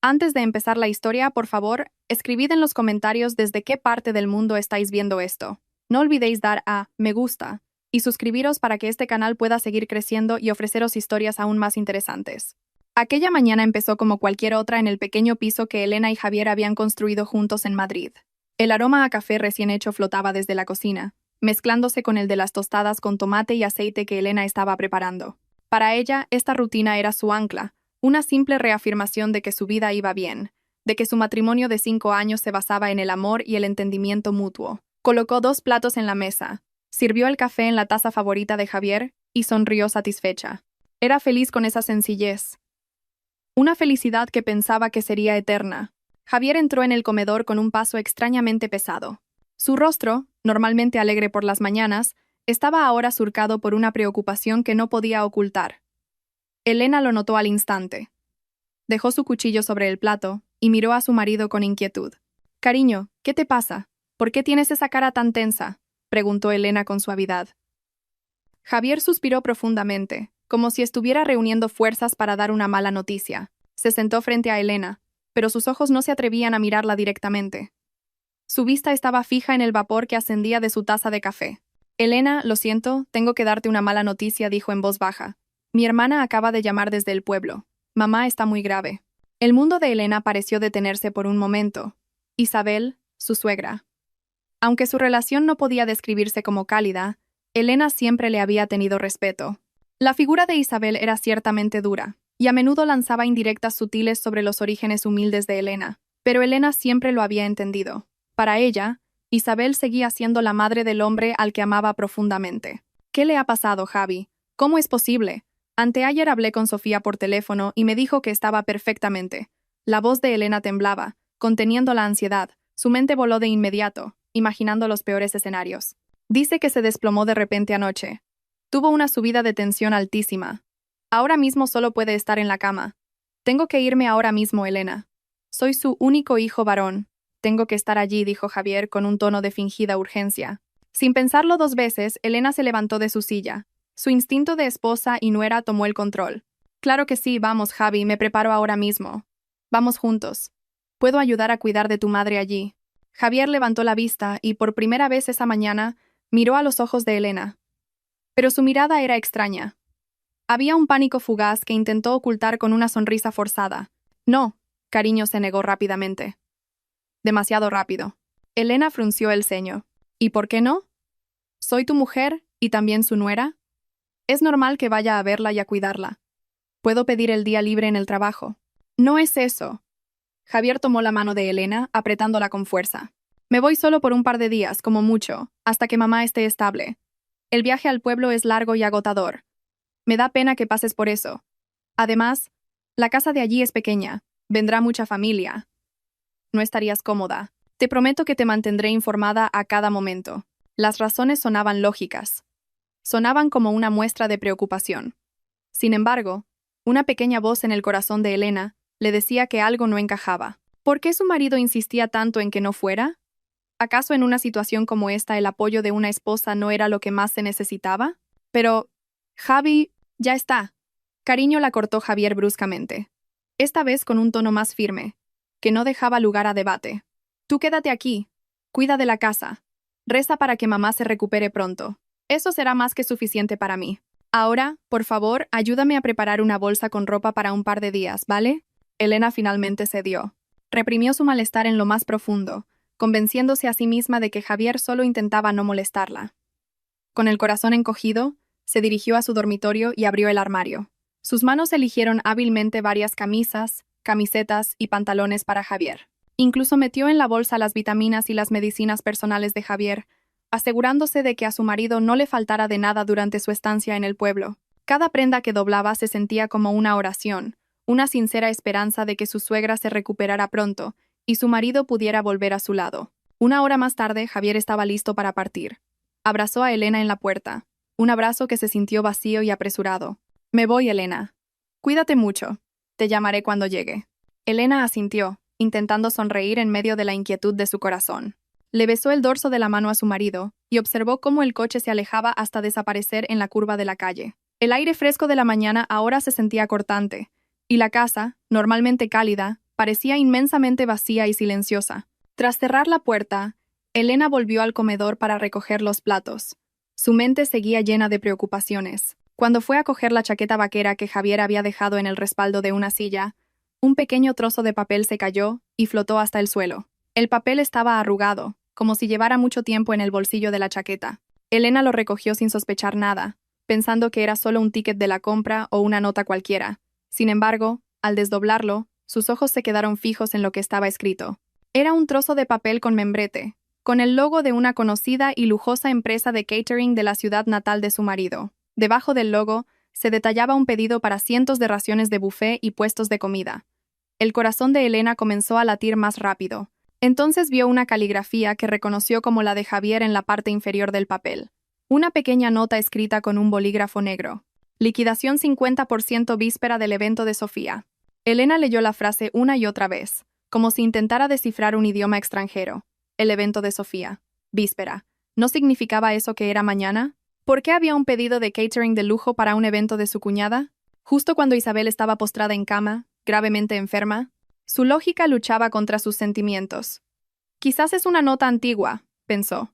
Antes de empezar la historia, por favor, escribid en los comentarios desde qué parte del mundo estáis viendo esto. No olvidéis dar a me gusta y suscribiros para que este canal pueda seguir creciendo y ofreceros historias aún más interesantes. Aquella mañana empezó como cualquier otra en el pequeño piso que Elena y Javier habían construido juntos en Madrid. El aroma a café recién hecho flotaba desde la cocina, mezclándose con el de las tostadas con tomate y aceite que Elena estaba preparando. Para ella, esta rutina era su ancla, una simple reafirmación de que su vida iba bien, de que su matrimonio de 5 años se basaba en el amor y el entendimiento mutuo. Colocó 2 platos en la mesa, sirvió el café en la taza favorita de Javier y sonrió satisfecha. Era feliz con esa sencillez. Una felicidad que pensaba que sería eterna. Javier entró en el comedor con un paso extrañamente pesado. Su rostro, normalmente alegre por las mañanas, estaba ahora surcado por una preocupación que no podía ocultar. Elena lo notó al instante. Dejó su cuchillo sobre el plato y miró a su marido con inquietud. «Cariño, ¿qué te pasa? ¿Por qué tienes esa cara tan tensa?», preguntó Elena con suavidad. Javier suspiró profundamente, como si estuviera reuniendo fuerzas para dar una mala noticia. Se sentó frente a Elena, pero sus ojos no se atrevían a mirarla directamente. Su vista estaba fija en el vapor que ascendía de su taza de café. «Elena, lo siento, tengo que darte una mala noticia», dijo en voz baja. «Mi hermana acaba de llamar desde el pueblo. Mamá está muy grave». El mundo de Elena pareció detenerse por un momento. Isabel, su suegra. Aunque su relación no podía describirse como cálida, Elena siempre le había tenido respeto. La figura de Isabel era ciertamente dura, y a menudo lanzaba indirectas sutiles sobre los orígenes humildes de Elena, pero Elena siempre lo había entendido. Para ella, Isabel seguía siendo la madre del hombre al que amaba profundamente. «¿Qué le ha pasado, Javi? ¿Cómo es posible? Anteayer hablé con Sofía por teléfono y me dijo que estaba perfectamente». La voz de Elena temblaba, conteniendo la ansiedad. Su mente voló de inmediato, imaginando los peores escenarios. «Dice que se desplomó de repente anoche. Tuvo una subida de tensión altísima. Ahora mismo solo puede estar en la cama. Tengo que irme ahora mismo, Elena. Soy su único hijo varón. Tengo que estar allí», dijo Javier con un tono de fingida urgencia. Sin pensarlo 2 veces, Elena se levantó de su silla. Su instinto de esposa y nuera tomó el control. «Claro que sí, vamos, Javi, me preparo ahora mismo. Vamos juntos. Puedo ayudar a cuidar de tu madre allí». Javier levantó la vista y, por primera vez esa mañana, miró a los ojos de Elena. Pero su mirada era extraña. Había un pánico fugaz que intentó ocultar con una sonrisa forzada. «No», cariño, se negó rápidamente. «Demasiado rápido». Elena frunció el ceño. «¿Y por qué no? Soy tu mujer y también su nuera. Es normal que vaya a verla y a cuidarla. Puedo pedir el día libre en el trabajo». «No es eso». Javier tomó la mano de Elena, apretándola con fuerza. «Me voy solo por un par de días, como mucho, hasta que mamá esté estable. El viaje al pueblo es largo y agotador. Me da pena que pases por eso. Además, la casa de allí es pequeña. Vendrá mucha familia. No estarías cómoda. Te prometo que te mantendré informada a cada momento». Las razones sonaban lógicas. Sonaban como una muestra de preocupación. Sin embargo, una pequeña voz en el corazón de Elena le decía que algo no encajaba. ¿Por qué su marido insistía tanto en que no fuera? ¿Acaso en una situación como esta el apoyo de una esposa no era lo que más se necesitaba? Pero, Javi, ya está. Cariño, la cortó Javier bruscamente. Esta vez con un tono más firme, que no dejaba lugar a debate. «Tú quédate aquí. Cuida de la casa. Reza para que mamá se recupere pronto. Eso será más que suficiente para mí. Ahora, por favor, ayúdame a preparar una bolsa con ropa para un par de días, ¿vale?» Elena finalmente cedió. Reprimió su malestar en lo más profundo, convenciéndose a sí misma de que Javier solo intentaba no molestarla. Con el corazón encogido, se dirigió a su dormitorio y abrió el armario. Sus manos eligieron hábilmente varias camisas, camisetas y pantalones para Javier. Incluso metió en la bolsa las vitaminas y las medicinas personales de Javier, asegurándose de que a su marido no le faltara de nada durante su estancia en el pueblo. Cada prenda que doblaba se sentía como una oración, una sincera esperanza de que su suegra se recuperara pronto y su marido pudiera volver a su lado. 1 hora más tarde, Javier estaba listo para partir. Abrazó a Elena en la puerta, un abrazo que se sintió vacío y apresurado. «Me voy, Elena. Cuídate mucho. Te llamaré cuando llegue». Elena asintió, intentando sonreír en medio de la inquietud de su corazón. Le besó el dorso de la mano a su marido y observó cómo el coche se alejaba hasta desaparecer en la curva de la calle. El aire fresco de la mañana ahora se sentía cortante, y la casa, normalmente cálida, Parecía inmensamente vacía y silenciosa. Tras cerrar la puerta, Elena volvió al comedor para recoger los platos. Su mente seguía llena de preocupaciones. Cuando fue a coger la chaqueta vaquera que Javier había dejado en el respaldo de una silla, un pequeño trozo de papel se cayó y flotó hasta el suelo. El papel estaba arrugado, como si llevara mucho tiempo en el bolsillo de la chaqueta. Elena lo recogió sin sospechar nada, pensando que era solo un ticket de la compra o una nota cualquiera. Sin embargo, al desdoblarlo, sus ojos se quedaron fijos en lo que estaba escrito. Era un trozo de papel con membrete, con el logo de una conocida y lujosa empresa de catering de la ciudad natal de su marido. Debajo del logo, se detallaba un pedido para cientos de raciones de buffet y puestos de comida. El corazón de Elena comenzó a latir más rápido. Entonces vio una caligrafía que reconoció como la de Javier en la parte inferior del papel. Una pequeña nota escrita con un bolígrafo negro. Liquidación 50% víspera del evento de Sofía. Elena leyó la frase una y otra vez, como si intentara descifrar un idioma extranjero. El evento de Sofía. Víspera. ¿No significaba eso que era mañana? ¿Por qué había un pedido de catering de lujo para un evento de su cuñada? Justo cuando Isabel estaba postrada en cama, gravemente enferma. Su lógica luchaba contra sus sentimientos. Quizás es una nota antigua, pensó.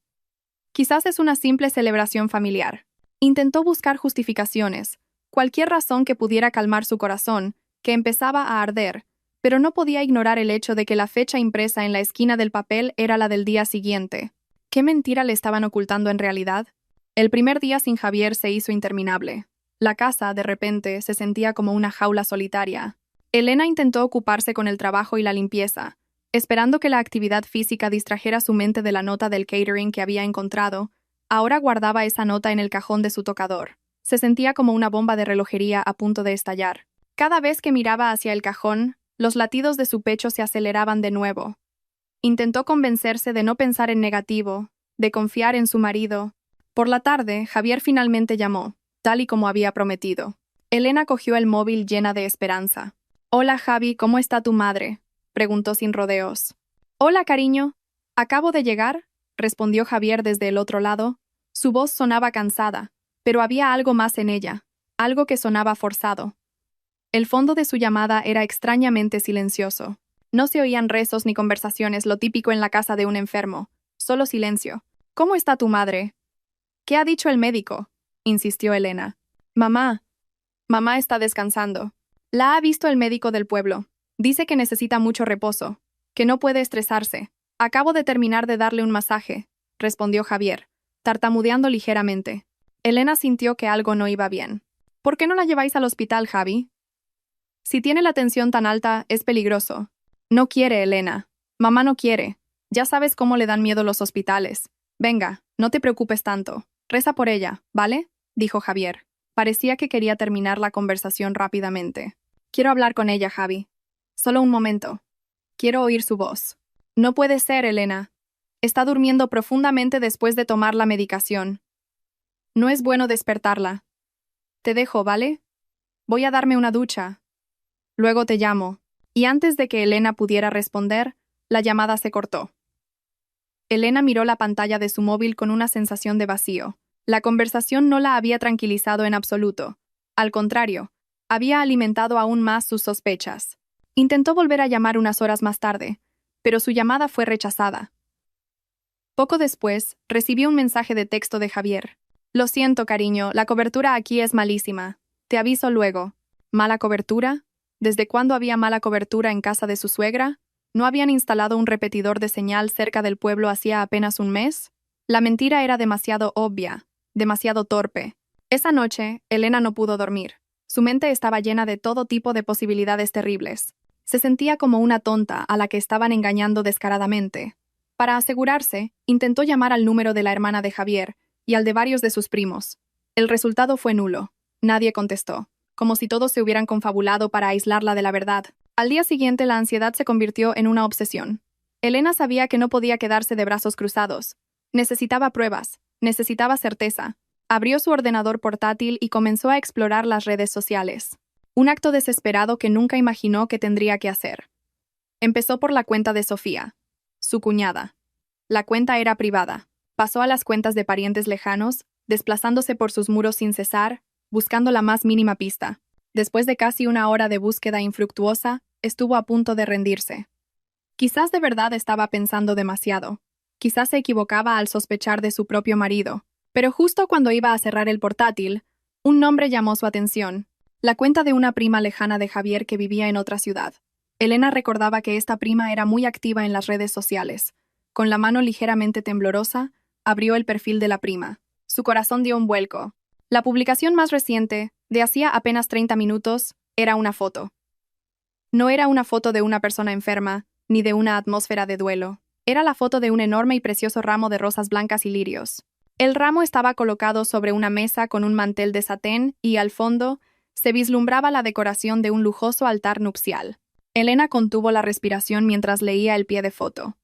Quizás es una simple celebración familiar. Intentó buscar justificaciones, cualquier razón que pudiera calmar su corazón, que empezaba a arder, pero no podía ignorar el hecho de que la fecha impresa en la esquina del papel era la del día siguiente. ¿Qué mentira le estaban ocultando en realidad? El primer día sin Javier se hizo interminable. La casa, de repente, se sentía como una jaula solitaria. Elena intentó ocuparse con el trabajo y la limpieza, esperando que la actividad física distrajera su mente de la nota del catering que había encontrado. Ahora guardaba esa nota en el cajón de su tocador. Se sentía como una bomba de relojería a punto de estallar. Cada vez que miraba hacia el cajón, los latidos de su pecho se aceleraban de nuevo. Intentó convencerse de no pensar en negativo, de confiar en su marido. Por la tarde, Javier finalmente llamó, tal y como había prometido. Elena cogió el móvil llena de esperanza. «Hola, Javi, ¿cómo está tu madre?», preguntó sin rodeos. «Hola, cariño. Acabo de llegar», respondió Javier desde el otro lado. Su voz sonaba cansada, pero había algo más en ella, algo que sonaba forzado. El fondo de su llamada era extrañamente silencioso. No se oían rezos ni conversaciones, lo típico en la casa de un enfermo. Solo silencio. «¿Cómo está tu madre?». «¿Qué ha dicho el médico?», insistió Elena. «Mamá está descansando. La ha visto el médico del pueblo. Dice que necesita mucho reposo, que no puede estresarse. Acabo de terminar de darle un masaje», respondió Javier, tartamudeando ligeramente. Elena sintió que algo no iba bien. «¿Por qué no la lleváis al hospital, Javi? Si tiene la tensión tan alta, es peligroso». «No quiere, Elena. Mamá no quiere. Ya sabes cómo le dan miedo los hospitales. Venga, no te preocupes tanto. Reza por ella, ¿vale?», dijo Javier. Parecía que quería terminar la conversación rápidamente. «Quiero hablar con ella, Javi. Solo un momento. Quiero oír su voz». «No puede ser, Elena. Está durmiendo profundamente después de tomar la medicación. No es bueno despertarla. Te dejo, ¿vale? Voy a darme una ducha. Luego te llamo». Y antes de que Elena pudiera responder, la llamada se cortó. Elena miró la pantalla de su móvil con una sensación de vacío. La conversación no la había tranquilizado en absoluto. Al contrario, había alimentado aún más sus sospechas. Intentó volver a llamar unas horas más tarde, pero su llamada fue rechazada. Poco después, recibió un mensaje de texto de Javier. «Lo siento, cariño, la cobertura aquí es malísima. Te aviso luego». ¿Mala cobertura? ¿Desde cuándo había mala cobertura en casa de su suegra? ¿No habían instalado un repetidor de señal cerca del pueblo hacía apenas un mes? La mentira era demasiado obvia, demasiado torpe. Esa noche, Elena no pudo dormir. Su mente estaba llena de todo tipo de posibilidades terribles. Se sentía como una tonta a la que estaban engañando descaradamente. Para asegurarse, intentó llamar al número de la hermana de Javier y al de varios de sus primos. El resultado fue nulo. Nadie contestó, como si todos se hubieran confabulado para aislarla de la verdad. Al día siguiente, la ansiedad se convirtió en una obsesión. Elena sabía que no podía quedarse de brazos cruzados. Necesitaba pruebas, necesitaba certeza. Abrió su ordenador portátil y comenzó a explorar las redes sociales. Un acto desesperado que nunca imaginó que tendría que hacer. Empezó por la cuenta de Sofía, su cuñada. La cuenta era privada. Pasó a las cuentas de parientes lejanos, desplazándose por sus muros sin cesar, buscando la más mínima pista. Después de casi una hora de búsqueda infructuosa, estuvo a punto de rendirse. Quizás de verdad estaba pensando demasiado. Quizás se equivocaba al sospechar de su propio marido. Pero justo cuando iba a cerrar el portátil, un nombre llamó su atención. La cuenta de una prima lejana de Javier que vivía en otra ciudad. Elena recordaba que esta prima era muy activa en las redes sociales. Con la mano ligeramente temblorosa, abrió el perfil de la prima. Su corazón dio un vuelco. La publicación más reciente, de hacía apenas 30 minutos, era una foto. No era una foto de una persona enferma, ni de una atmósfera de duelo. Era la foto de un enorme y precioso ramo de rosas blancas y lirios. El ramo estaba colocado sobre una mesa con un mantel de satén y, al fondo, se vislumbraba la decoración de un lujoso altar nupcial. Elena contuvo la respiración mientras leía el pie de foto.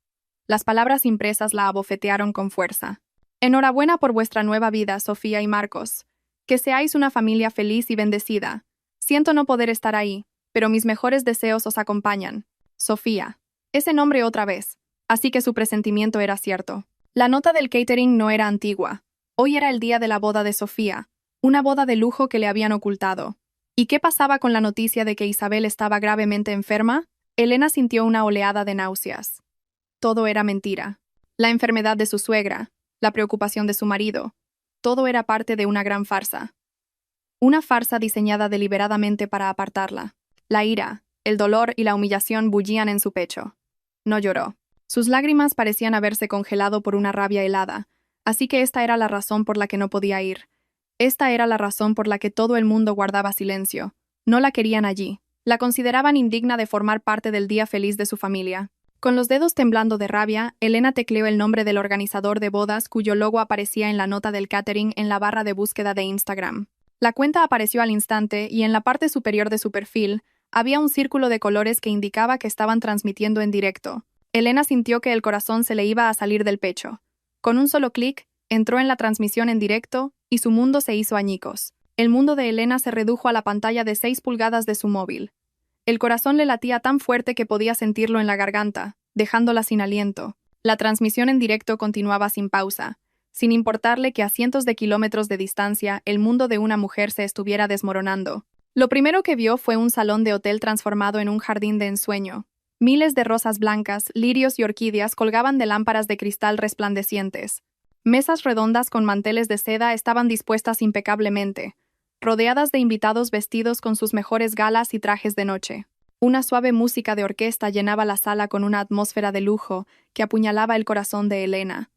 Las palabras impresas la abofetearon con fuerza. Enhorabuena por vuestra nueva vida, Sofía y Marcos. Que seáis una familia feliz y bendecida. Siento no poder estar ahí, pero mis mejores deseos os acompañan. Sofía. Ese nombre otra vez. Así que su presentimiento era cierto. La nota del catering no era antigua. Hoy era el día de la boda de Sofía, una boda de lujo que le habían ocultado. ¿Y qué pasaba con la noticia de que Isabel estaba gravemente enferma? Elena sintió una oleada de náuseas. Todo era mentira. La enfermedad de su suegra, la preocupación de su marido, todo era parte de una gran farsa. Una farsa diseñada deliberadamente para apartarla. La ira, el dolor y la humillación bullían en su pecho. No lloró. Sus lágrimas parecían haberse congelado por una rabia helada, así que esta era la razón por la que no podía ir. Esta era la razón por la que todo el mundo guardaba silencio. No la querían allí. La consideraban indigna de formar parte del día feliz de su familia. Con los dedos temblando de rabia, Elena tecleó el nombre del organizador de bodas cuyo logo aparecía en la nota del catering en la barra de búsqueda de Instagram. La cuenta apareció al instante y en la parte superior de su perfil había un círculo de colores que indicaba que estaban transmitiendo en directo. Elena sintió que el corazón se le iba a salir del pecho. Con un solo clic, entró en la transmisión en directo y su mundo se hizo añicos. El mundo de Elena se redujo a la pantalla de 6 pulgadas de su móvil. El corazón le latía tan fuerte que podía sentirlo en la garganta, dejándola sin aliento. La transmisión en directo continuaba sin pausa, sin importarle que a cientos de kilómetros de distancia el mundo de una mujer se estuviera desmoronando. Lo primero que vio fue un salón de hotel transformado en un jardín de ensueño. Miles de rosas blancas, lirios y orquídeas colgaban de lámparas de cristal resplandecientes. Mesas redondas con manteles de seda estaban dispuestas impecablemente, rodeadas de invitados vestidos con sus mejores galas y trajes de noche. Una suave música de orquesta llenaba la sala con una atmósfera de lujo que apuñalaba el corazón de Elena.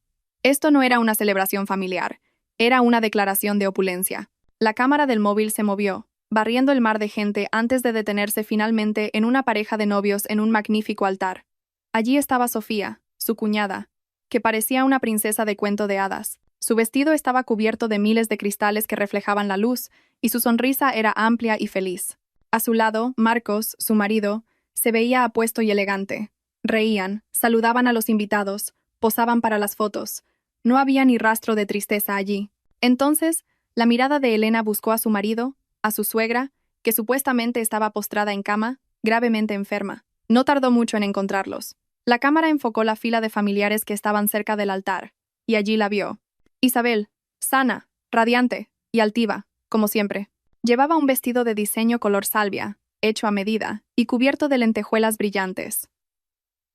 Esto no era una celebración familiar, era una declaración de opulencia. La cámara del móvil se movió, barriendo el mar de gente antes de detenerse finalmente en una pareja de novios en un magnífico altar. Allí estaba Sofía, su cuñada, que parecía una princesa de cuento de hadas. Su vestido estaba cubierto de miles de cristales que reflejaban la luz, y su sonrisa era amplia y feliz. A su lado, Marcos, su marido, se veía apuesto y elegante. Reían, saludaban a los invitados, posaban para las fotos. No había ni rastro de tristeza allí. Entonces, la mirada de Elena buscó a su marido, a su suegra, que supuestamente estaba postrada en cama, gravemente enferma. No tardó mucho en encontrarlos. La cámara enfocó la fila de familiares que estaban cerca del altar, y allí la vio. Isabel, sana, radiante y altiva, como siempre. Llevaba un vestido de diseño color salvia, hecho a medida, y cubierto de lentejuelas brillantes.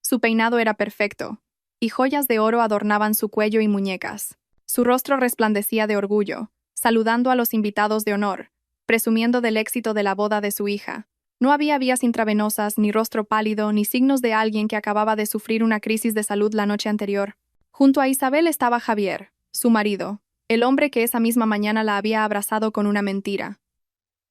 Su peinado era perfecto, y joyas de oro adornaban su cuello y muñecas. Su rostro resplandecía de orgullo, saludando a los invitados de honor, presumiendo del éxito de la boda de su hija. No había vías intravenosas, ni rostro pálido, ni signos de alguien que acababa de sufrir una crisis de salud la noche anterior. Junto a Isabel estaba Javier, su marido, el hombre que esa misma mañana la había abrazado con una mentira.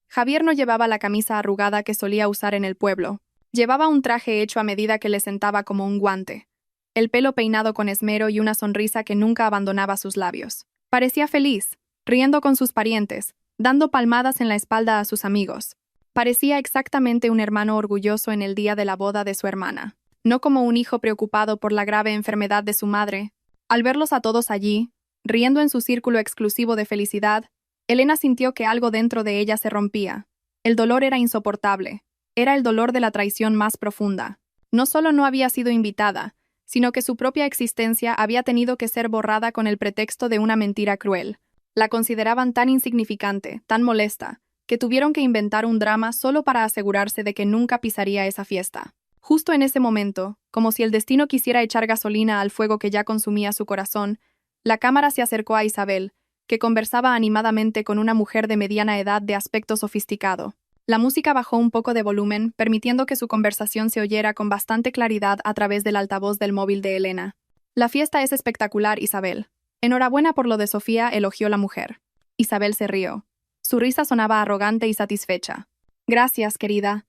Javier no llevaba la camisa arrugada que solía usar en el pueblo. Llevaba un traje hecho a medida que le sentaba como un guante. El pelo peinado con esmero y una sonrisa que nunca abandonaba sus labios. Parecía feliz, riendo con sus parientes, dando palmadas en la espalda a sus amigos. Parecía exactamente un hermano orgulloso en el día de la boda de su hermana, no como un hijo preocupado por la grave enfermedad de su madre. Al verlos a todos allí, riendo en su círculo exclusivo de felicidad, Elena sintió que algo dentro de ella se rompía. El dolor era insoportable. Era el dolor de la traición más profunda. No solo no había sido invitada, sino que su propia existencia había tenido que ser borrada con el pretexto de una mentira cruel. La consideraban tan insignificante, tan molesta, que tuvieron que inventar un drama solo para asegurarse de que nunca pisaría esa fiesta. Justo en ese momento, como si el destino quisiera echar gasolina al fuego que ya consumía su corazón, la cámara se acercó a Isabel, que conversaba animadamente con una mujer de mediana edad de aspecto sofisticado. La música bajó un poco de volumen, permitiendo que su conversación se oyera con bastante claridad a través del altavoz del móvil de Elena. La fiesta es espectacular, Isabel. Enhorabuena por lo de Sofía, elogió la mujer. Isabel se rió. Su risa sonaba arrogante y satisfecha. Gracias, querida.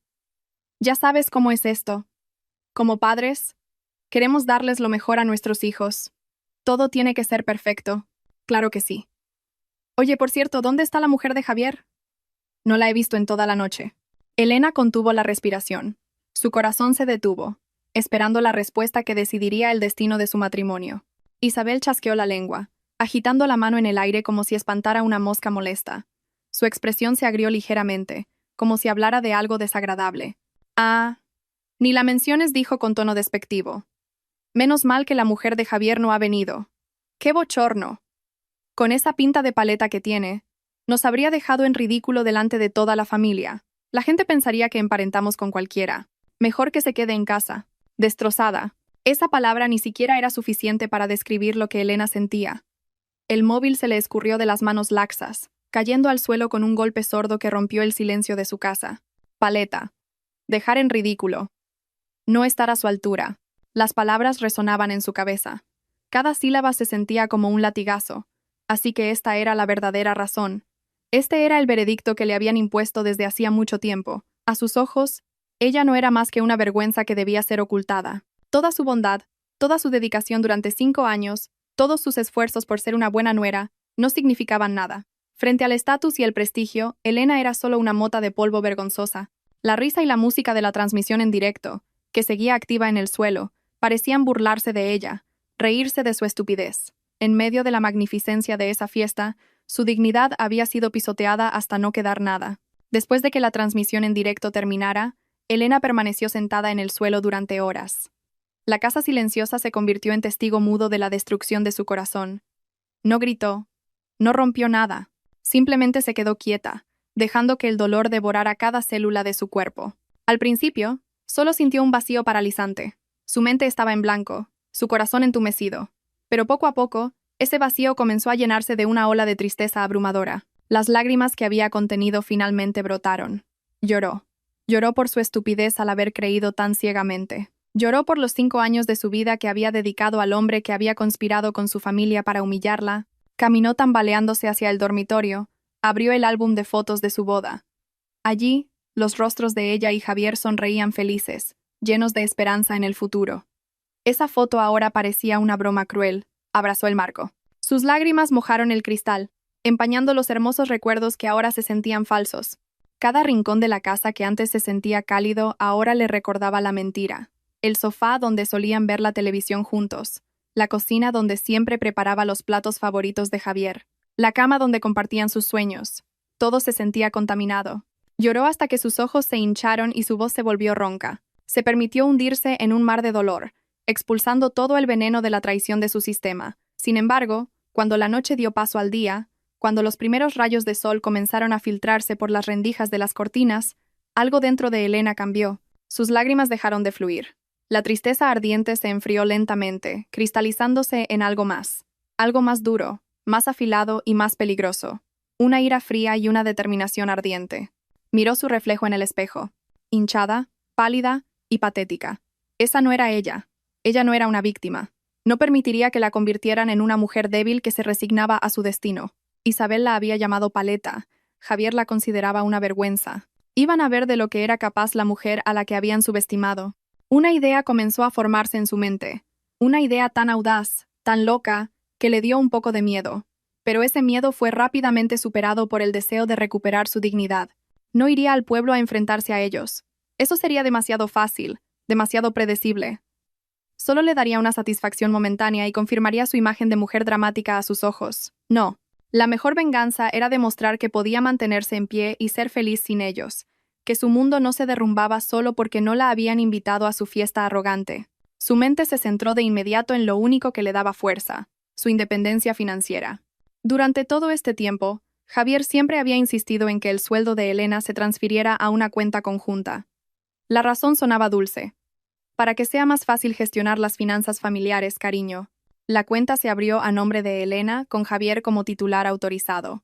Ya sabes cómo es esto. Como padres, queremos darles lo mejor a nuestros hijos. Todo tiene que ser perfecto. Claro que sí. Oye, por cierto, ¿dónde está la mujer de Javier? No la he visto en toda la noche. Elena contuvo la respiración. Su corazón se detuvo, esperando la respuesta que decidiría el destino de su matrimonio. Isabel chasqueó la lengua, agitando la mano en el aire como si espantara una mosca molesta. Su expresión se agrió ligeramente, como si hablara de algo desagradable. Ah, ni la menciones, dijo con tono despectivo. Menos mal que la mujer de Javier no ha venido. ¡Qué bochorno! Con esa pinta de paleta que tiene, nos habría dejado en ridículo delante de toda la familia. La gente pensaría que emparentamos con cualquiera. Mejor que se quede en casa. Destrozada. Esa palabra ni siquiera era suficiente para describir lo que Elena sentía. El móvil se le escurrió de las manos laxas, cayendo al suelo con un golpe sordo que rompió el silencio de su casa. Paleta. Dejar en ridículo. No estar a su altura. Las palabras resonaban en su cabeza. Cada sílaba se sentía como un latigazo. Así que esta era la verdadera razón. Este era el veredicto que le habían impuesto desde hacía mucho tiempo. A sus ojos, ella no era más que una vergüenza que debía ser ocultada. Toda su bondad, toda su dedicación durante 5 años, todos sus esfuerzos por ser una buena nuera, no significaban nada. Frente al estatus y el prestigio, Elena era solo una mota de polvo vergonzosa. La risa y la música de la transmisión en directo, que seguía activa en el suelo, parecían burlarse de ella, reírse de su estupidez. En medio de la magnificencia de esa fiesta, su dignidad había sido pisoteada hasta no quedar nada. Después de que la transmisión en directo terminara, Elena permaneció sentada en el suelo durante horas. La casa silenciosa se convirtió en testigo mudo de la destrucción de su corazón. No gritó, no rompió nada, simplemente se quedó quieta, dejando que el dolor devorara cada célula de su cuerpo. Al principio, solo sintió un vacío paralizante. Su mente estaba en blanco, su corazón entumecido. Pero poco a poco, ese vacío comenzó a llenarse de una ola de tristeza abrumadora. Las lágrimas que había contenido finalmente brotaron. Lloró. Lloró por su estupidez al haber creído tan ciegamente. Lloró por los 5 años de su vida que había dedicado al hombre que había conspirado con su familia para humillarla. Caminó tambaleándose hacia el dormitorio, abrió el álbum de fotos de su boda. Allí, los rostros de ella y Javier sonreían felices, llenos de esperanza en el futuro. Esa foto ahora parecía una broma cruel. Abrazó el marco. Sus lágrimas mojaron el cristal, empañando los hermosos recuerdos que ahora se sentían falsos. Cada rincón de la casa que antes se sentía cálido ahora le recordaba la mentira. El sofá donde solían ver la televisión juntos, la cocina donde siempre preparaba los platos favoritos de Javier, la cama donde compartían sus sueños. Todo se sentía contaminado. Lloró hasta que sus ojos se hincharon y su voz se volvió ronca. Se permitió hundirse en un mar de dolor, expulsando todo el veneno de la traición de su sistema. Sin embargo, cuando la noche dio paso al día, cuando los primeros rayos de sol comenzaron a filtrarse por las rendijas de las cortinas, algo dentro de Elena cambió. Sus lágrimas dejaron de fluir. La tristeza ardiente se enfrió lentamente, cristalizándose en algo más duro, más afilado y más peligroso. Una ira fría y una determinación ardiente. Miró su reflejo en el espejo, hinchada, pálida y patética. Esa no era ella. Ella no era una víctima. No permitiría que la convirtieran en una mujer débil que se resignaba a su destino. Isabel la había llamado paleta. Javier la consideraba una vergüenza. Iban a ver de lo que era capaz la mujer a la que habían subestimado. Una idea comenzó a formarse en su mente. Una idea tan audaz, tan loca, que le dio un poco de miedo. Pero ese miedo fue rápidamente superado por el deseo de recuperar su dignidad. No iría al pueblo a enfrentarse a ellos. Eso sería demasiado fácil, demasiado predecible. Solo le daría una satisfacción momentánea y confirmaría su imagen de mujer dramática a sus ojos. No. La mejor venganza era demostrar que podía mantenerse en pie y ser feliz sin ellos, que su mundo no se derrumbaba solo porque no la habían invitado a su fiesta arrogante. Su mente se centró de inmediato en lo único que le daba fuerza, su independencia financiera. Durante todo este tiempo, Javier siempre había insistido en que el sueldo de Elena se transfiriera a una cuenta conjunta. La razón sonaba dulce. Para que sea más fácil gestionar las finanzas familiares, cariño. La cuenta se abrió a nombre de Elena, con Javier como titular autorizado.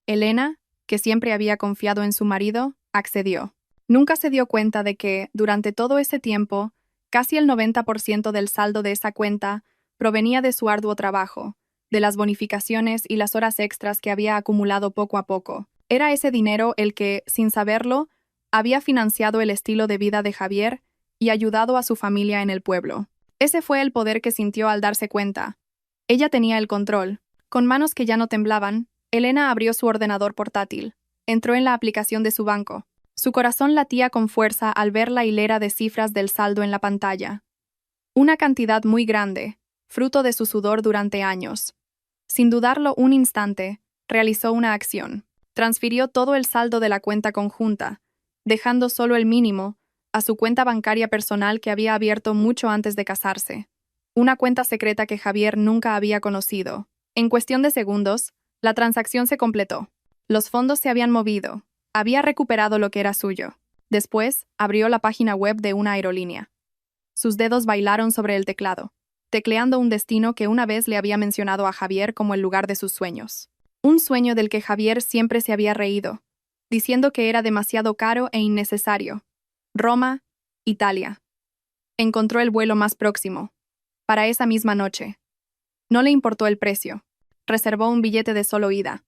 Elena, que siempre había confiado en su marido, accedió. Nunca se dio cuenta de que, durante todo ese tiempo, casi el 90% del saldo de esa cuenta provenía de su arduo trabajo, de las bonificaciones y las horas extras que había acumulado poco a poco. Era ese dinero el que, sin saberlo, había financiado el estilo de vida de Javier y ayudado a su familia en el pueblo. Ese fue el poder que sintió al darse cuenta. Ella tenía el control. Con manos que ya no temblaban, Elena abrió su ordenador portátil. Entró en la aplicación de su banco. Su corazón latía con fuerza al ver la hilera de cifras del saldo en la pantalla. Una cantidad muy grande, fruto de su sudor durante años. Sin dudarlo un instante, realizó una acción. Transfirió todo el saldo de la cuenta conjunta, dejando solo el mínimo, a su cuenta bancaria personal que había abierto mucho antes de casarse. Una cuenta secreta que Javier nunca había conocido. En cuestión de segundos, la transacción se completó. Los fondos se habían movido. Había recuperado lo que era suyo. Después, abrió la página web de una aerolínea. Sus dedos bailaron sobre el teclado, tecleando un destino que una vez le había mencionado a Javier como el lugar de sus sueños. Un sueño del que Javier siempre se había reído, diciendo que era demasiado caro e innecesario. Roma, Italia. Encontró el vuelo más próximo, para esa misma noche. No le importó el precio. Reservó un billete de solo ida.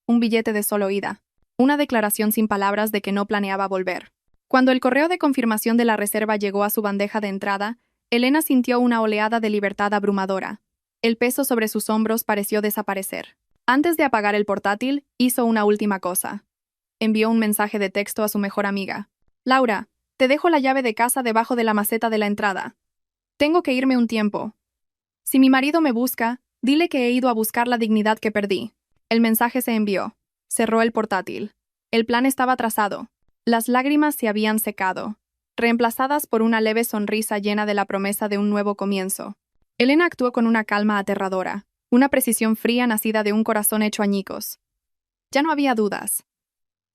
Un billete de solo ida. Una declaración sin palabras de que no planeaba volver. Cuando el correo de confirmación de la reserva llegó a su bandeja de entrada, Elena sintió una oleada de libertad abrumadora. El peso sobre sus hombros pareció desaparecer. Antes de apagar el portátil, hizo una última cosa. Envió un mensaje de texto a su mejor amiga. Laura, te dejo la llave de casa debajo de la maceta de la entrada. Tengo que irme un tiempo. Si mi marido me busca, dile que he ido a buscar la dignidad que perdí. El mensaje se envió. Cerró el portátil. El plan estaba trazado. Las lágrimas se habían secado, reemplazadas por una leve sonrisa llena de la promesa de un nuevo comienzo. Elena actuó con una calma aterradora, una precisión fría nacida de un corazón hecho añicos. Ya no había dudas.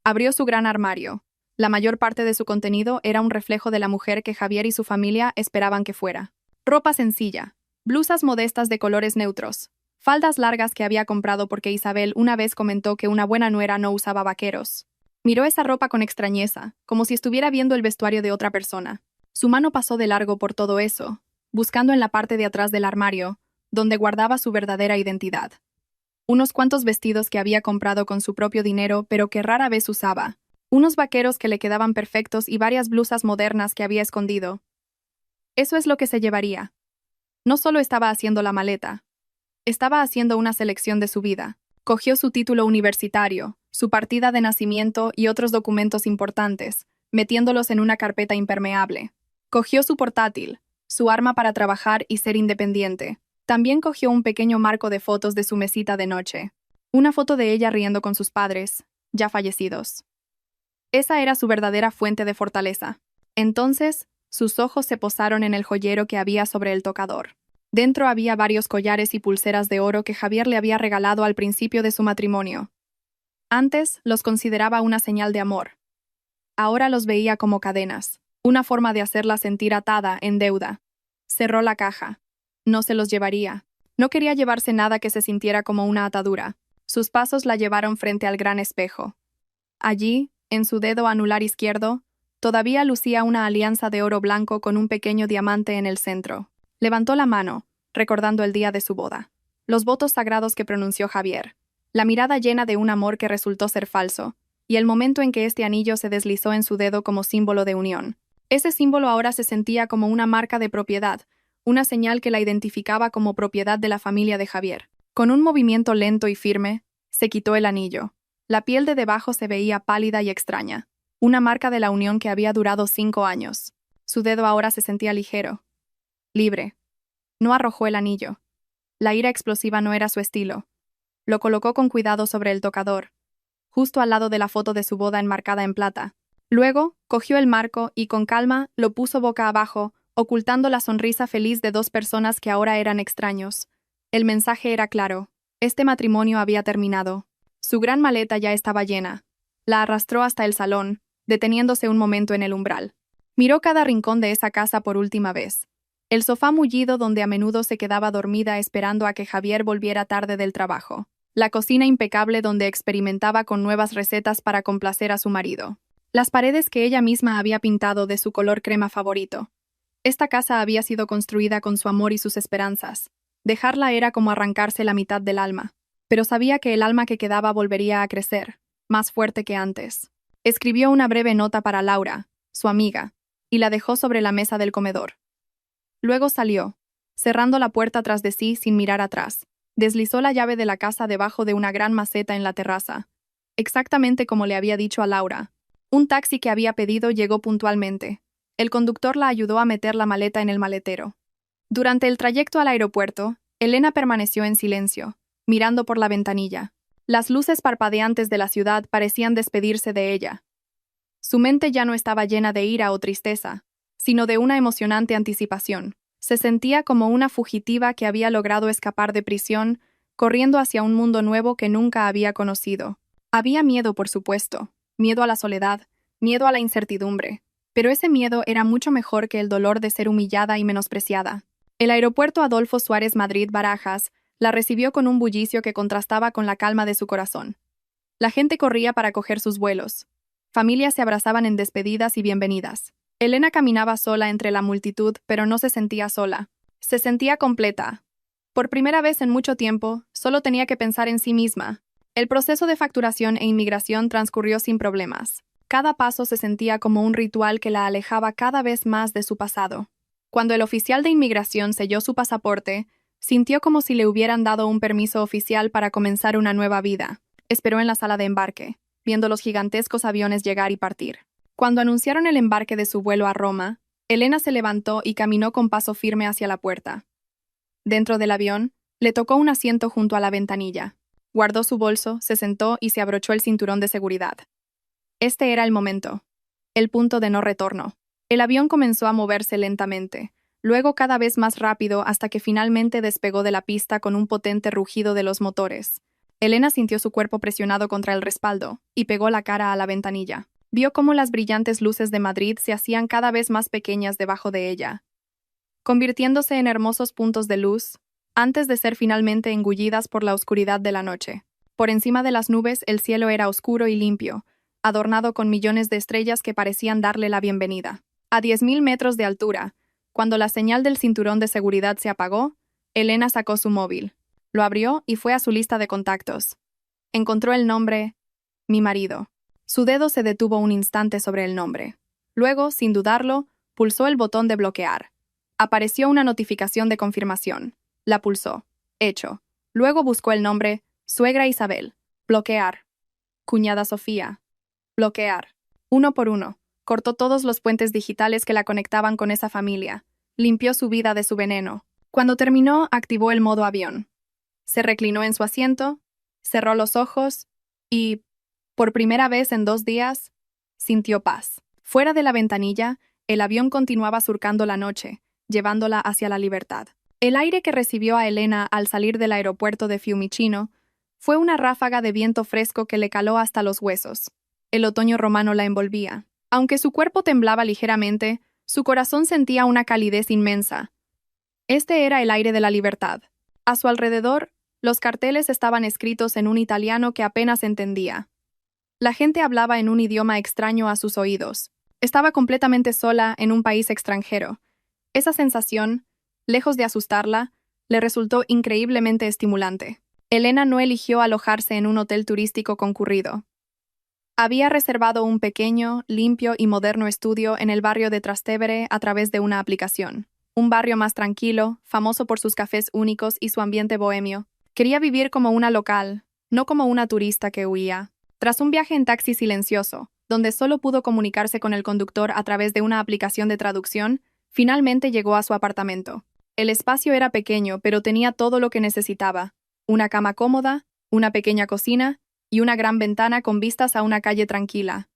Abrió su gran armario. La mayor parte de su contenido era un reflejo de la mujer que Javier y su familia esperaban que fuera. Ropa sencilla, blusas modestas de colores neutros, faldas largas que había comprado porque Isabel una vez comentó que una buena nuera no usaba vaqueros. Miró esa ropa con extrañeza, como si estuviera viendo el vestuario de otra persona. Su mano pasó de largo por todo eso, buscando en la parte de atrás del armario, donde guardaba su verdadera identidad. Unos cuantos vestidos que había comprado con su propio dinero, pero que rara vez usaba. Unos vaqueros que le quedaban perfectos y varias blusas modernas que había escondido. Eso es lo que se llevaría. No solo estaba haciendo la maleta. Estaba haciendo una selección de su vida. Cogió su título universitario, su partida de nacimiento y otros documentos importantes, metiéndolos en una carpeta impermeable. Cogió su portátil, su arma para trabajar y ser independiente. También cogió un pequeño marco de fotos de su mesita de noche. Una foto de ella riendo con sus padres, ya fallecidos. Esa era su verdadera fuente de fortaleza. Entonces, sus ojos se posaron en el joyero que había sobre el tocador. Dentro había varios collares y pulseras de oro que Javier le había regalado al principio de su matrimonio. Antes los consideraba una señal de amor. Ahora los veía como cadenas, una forma de hacerla sentir atada, en deuda. Cerró la caja. No se los llevaría. No quería llevarse nada que se sintiera como una atadura. Sus pasos la llevaron frente al gran espejo. Allí, en su dedo anular izquierdo, todavía lucía una alianza de oro blanco con un pequeño diamante en el centro. Levantó la mano, recordando el día de su boda. Los votos sagrados que pronunció Javier. La mirada llena de un amor que resultó ser falso, y el momento en que este anillo se deslizó en su dedo como símbolo de unión. Ese símbolo ahora se sentía como una marca de propiedad, una señal que la identificaba como propiedad de la familia de Javier. Con un movimiento lento y firme, se quitó el anillo. La piel de debajo se veía pálida y extraña, una marca de la unión que había durado 5 años. Su dedo ahora se sentía ligero. Libre. No arrojó el anillo. La ira explosiva no era su estilo. Lo colocó con cuidado sobre el tocador, justo al lado de la foto de su boda enmarcada en plata. Luego, cogió el marco y con calma lo puso boca abajo, ocultando la sonrisa feliz de 2 personas que ahora eran extraños. El mensaje era claro. Este matrimonio había terminado. Su gran maleta ya estaba llena. La arrastró hasta el salón, deteniéndose un momento en el umbral. Miró cada rincón de esa casa por última vez. El sofá mullido donde a menudo se quedaba dormida esperando a que Javier volviera tarde del trabajo. La cocina impecable donde experimentaba con nuevas recetas para complacer a su marido. Las paredes que ella misma había pintado de su color crema favorito. Esta casa había sido construida con su amor y sus esperanzas. Dejarla era como arrancarse la mitad del alma. Pero sabía que el alma que quedaba volvería a crecer, más fuerte que antes. Escribió una breve nota para Laura, su amiga, y la dejó sobre la mesa del comedor. Luego salió, cerrando la puerta tras de sí sin mirar atrás. Deslizó la llave de la casa debajo de una gran maceta en la terraza. Exactamente como le había dicho a Laura. Un taxi que había pedido llegó puntualmente. El conductor la ayudó a meter la maleta en el maletero. Durante el trayecto al aeropuerto, Elena permaneció en silencio, mirando por la ventanilla. Las luces parpadeantes de la ciudad parecían despedirse de ella. Su mente ya no estaba llena de ira o tristeza, sino de una emocionante anticipación. Se sentía como una fugitiva que había logrado escapar de prisión, corriendo hacia un mundo nuevo que nunca había conocido. Había miedo, por supuesto, miedo a la soledad, miedo a la incertidumbre, pero ese miedo era mucho mejor que el dolor de ser humillada y menospreciada. El aeropuerto Adolfo Suárez Madrid-Barajas la recibió con un bullicio que contrastaba con la calma de su corazón. La gente corría para coger sus vuelos. Familias se abrazaban en despedidas y bienvenidas. Elena caminaba sola entre la multitud, pero no se sentía sola. Se sentía completa. Por primera vez en mucho tiempo, solo tenía que pensar en sí misma. El proceso de facturación e inmigración transcurrió sin problemas. Cada paso se sentía como un ritual que la alejaba cada vez más de su pasado. Cuando el oficial de inmigración selló su pasaporte, sintió como si le hubieran dado un permiso oficial para comenzar una nueva vida. Esperó en la sala de embarque, viendo los gigantescos aviones llegar y partir. Cuando anunciaron el embarque de su vuelo a Roma, Elena se levantó y caminó con paso firme hacia la puerta. Dentro del avión, le tocó un asiento junto a la ventanilla. Guardó su bolso, se sentó y se abrochó el cinturón de seguridad. Este era el momento. El punto de no retorno. El avión comenzó a moverse lentamente, luego cada vez más rápido hasta que finalmente despegó de la pista con un potente rugido de los motores. Elena sintió su cuerpo presionado contra el respaldo y pegó la cara a la ventanilla. Vio cómo las brillantes luces de Madrid se hacían cada vez más pequeñas debajo de ella, convirtiéndose en hermosos puntos de luz, antes de ser finalmente engullidas por la oscuridad de la noche. Por encima de las nubes el cielo era oscuro y limpio, adornado con millones de estrellas que parecían darle la bienvenida. A 10.000 metros de altura, cuando la señal del cinturón de seguridad se apagó, Elena sacó su móvil, lo abrió y fue a su lista de contactos. Encontró el nombre, mi marido. Su dedo se detuvo un instante sobre el nombre. Luego, sin dudarlo, pulsó el botón de bloquear. Apareció una notificación de confirmación. La pulsó. Hecho. Luego buscó el nombre, suegra Isabel. Bloquear. Cuñada Sofía. Bloquear. Uno por uno. Cortó todos los puentes digitales que la conectaban con esa familia. Limpió su vida de su veneno. Cuando terminó, activó el modo avión. Se reclinó en su asiento, cerró los ojos y, por primera vez en 2 días, sintió paz. Fuera de la ventanilla, el avión continuaba surcando la noche, llevándola hacia la libertad. El aire que recibió a Elena al salir del aeropuerto de Fiumicino fue una ráfaga de viento fresco que le caló hasta los huesos. El otoño romano la envolvía. Aunque su cuerpo temblaba ligeramente, su corazón sentía una calidez inmensa. Este era el aire de la libertad. A su alrededor, los carteles estaban escritos en un italiano que apenas entendía. La gente hablaba en un idioma extraño a sus oídos. Estaba completamente sola en un país extranjero. Esa sensación, lejos de asustarla, le resultó increíblemente estimulante. Elena no eligió alojarse en un hotel turístico concurrido. Había reservado un pequeño, limpio y moderno estudio en el barrio de Trastevere a través de una aplicación. Un barrio más tranquilo, famoso por sus cafés únicos y su ambiente bohemio. Quería vivir como una local, no como una turista que huía. Tras un viaje en taxi silencioso, donde solo pudo comunicarse con el conductor a través de una aplicación de traducción, finalmente llegó a su apartamento. El espacio era pequeño, pero tenía todo lo que necesitaba. Una cama cómoda, una pequeña cocina y una gran ventana con vistas a una calle tranquila.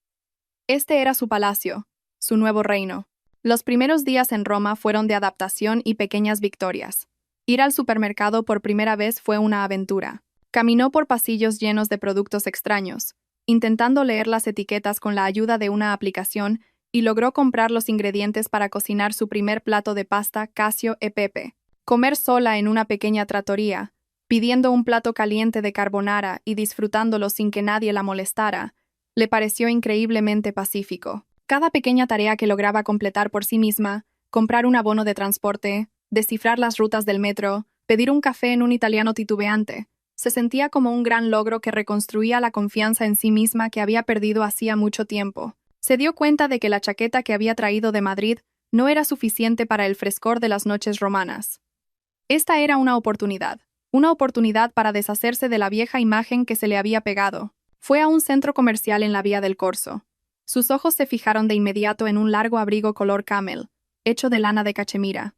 Este era su palacio, su nuevo reino. Los primeros días en Roma fueron de adaptación y pequeñas victorias. Ir al supermercado por primera vez fue una aventura. Caminó por pasillos llenos de productos extraños, intentando leer las etiquetas con la ayuda de una aplicación y logró comprar los ingredientes para cocinar su primer plato de pasta cacio e pepe. Comer sola en una pequeña trattoria, pidiendo un plato caliente de carbonara y disfrutándolo sin que nadie la molestara, le pareció increíblemente pacífico. Cada pequeña tarea que lograba completar por sí misma, comprar un abono de transporte, descifrar las rutas del metro, pedir un café en un italiano titubeante, se sentía como un gran logro que reconstruía la confianza en sí misma que había perdido hacía mucho tiempo. Se dio cuenta de que la chaqueta que había traído de Madrid no era suficiente para el frescor de las noches romanas. Esta era una oportunidad para deshacerse de la vieja imagen que se le había pegado. Fue a un centro comercial en la Vía del Corso. Sus ojos se fijaron de inmediato en un largo abrigo color camel, hecho de lana de cachemira.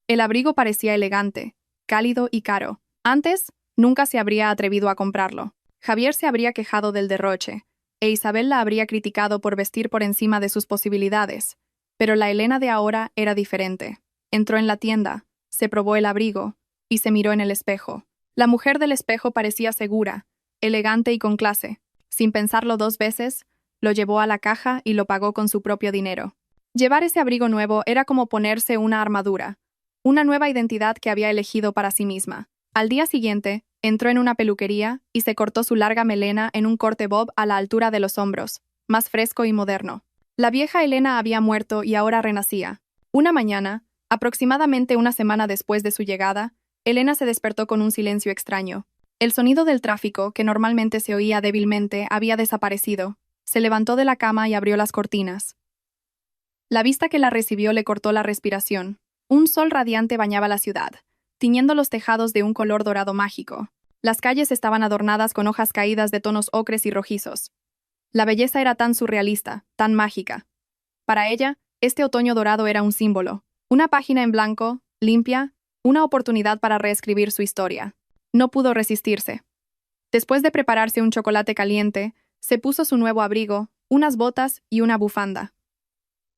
El abrigo parecía elegante, cálido y caro. Antes, nunca se habría atrevido a comprarlo. Javier se habría quejado del derroche, e Isabel la habría criticado por vestir por encima de sus posibilidades. Pero la Elena de ahora era diferente. Entró en la tienda, se probó el abrigo, y se miró en el espejo. La mujer del espejo parecía segura, elegante y con clase. Sin pensarlo 2 veces, lo llevó a la caja y lo pagó con su propio dinero. Llevar ese abrigo nuevo era como ponerse una armadura, una nueva identidad que había elegido para sí misma. Al día siguiente, entró en una peluquería y se cortó su larga melena en un corte bob a la altura de los hombros, más fresco y moderno. La vieja Elena había muerto y ahora renacía. Una mañana, aproximadamente una semana después de su llegada, Elena se despertó con un silencio extraño. El sonido del tráfico, que normalmente se oía débilmente, había desaparecido. Se levantó de la cama y abrió las cortinas. La vista que la recibió le cortó la respiración. Un sol radiante bañaba la ciudad, tiñendo los tejados de un color dorado mágico. Las calles estaban adornadas con hojas caídas de tonos ocres y rojizos. La belleza era tan surrealista, tan mágica. Para ella, este otoño dorado era un símbolo, una página en blanco, limpia, una oportunidad para reescribir su historia. No pudo resistirse. Después de prepararse un chocolate caliente, se puso su nuevo abrigo, unas botas y una bufanda.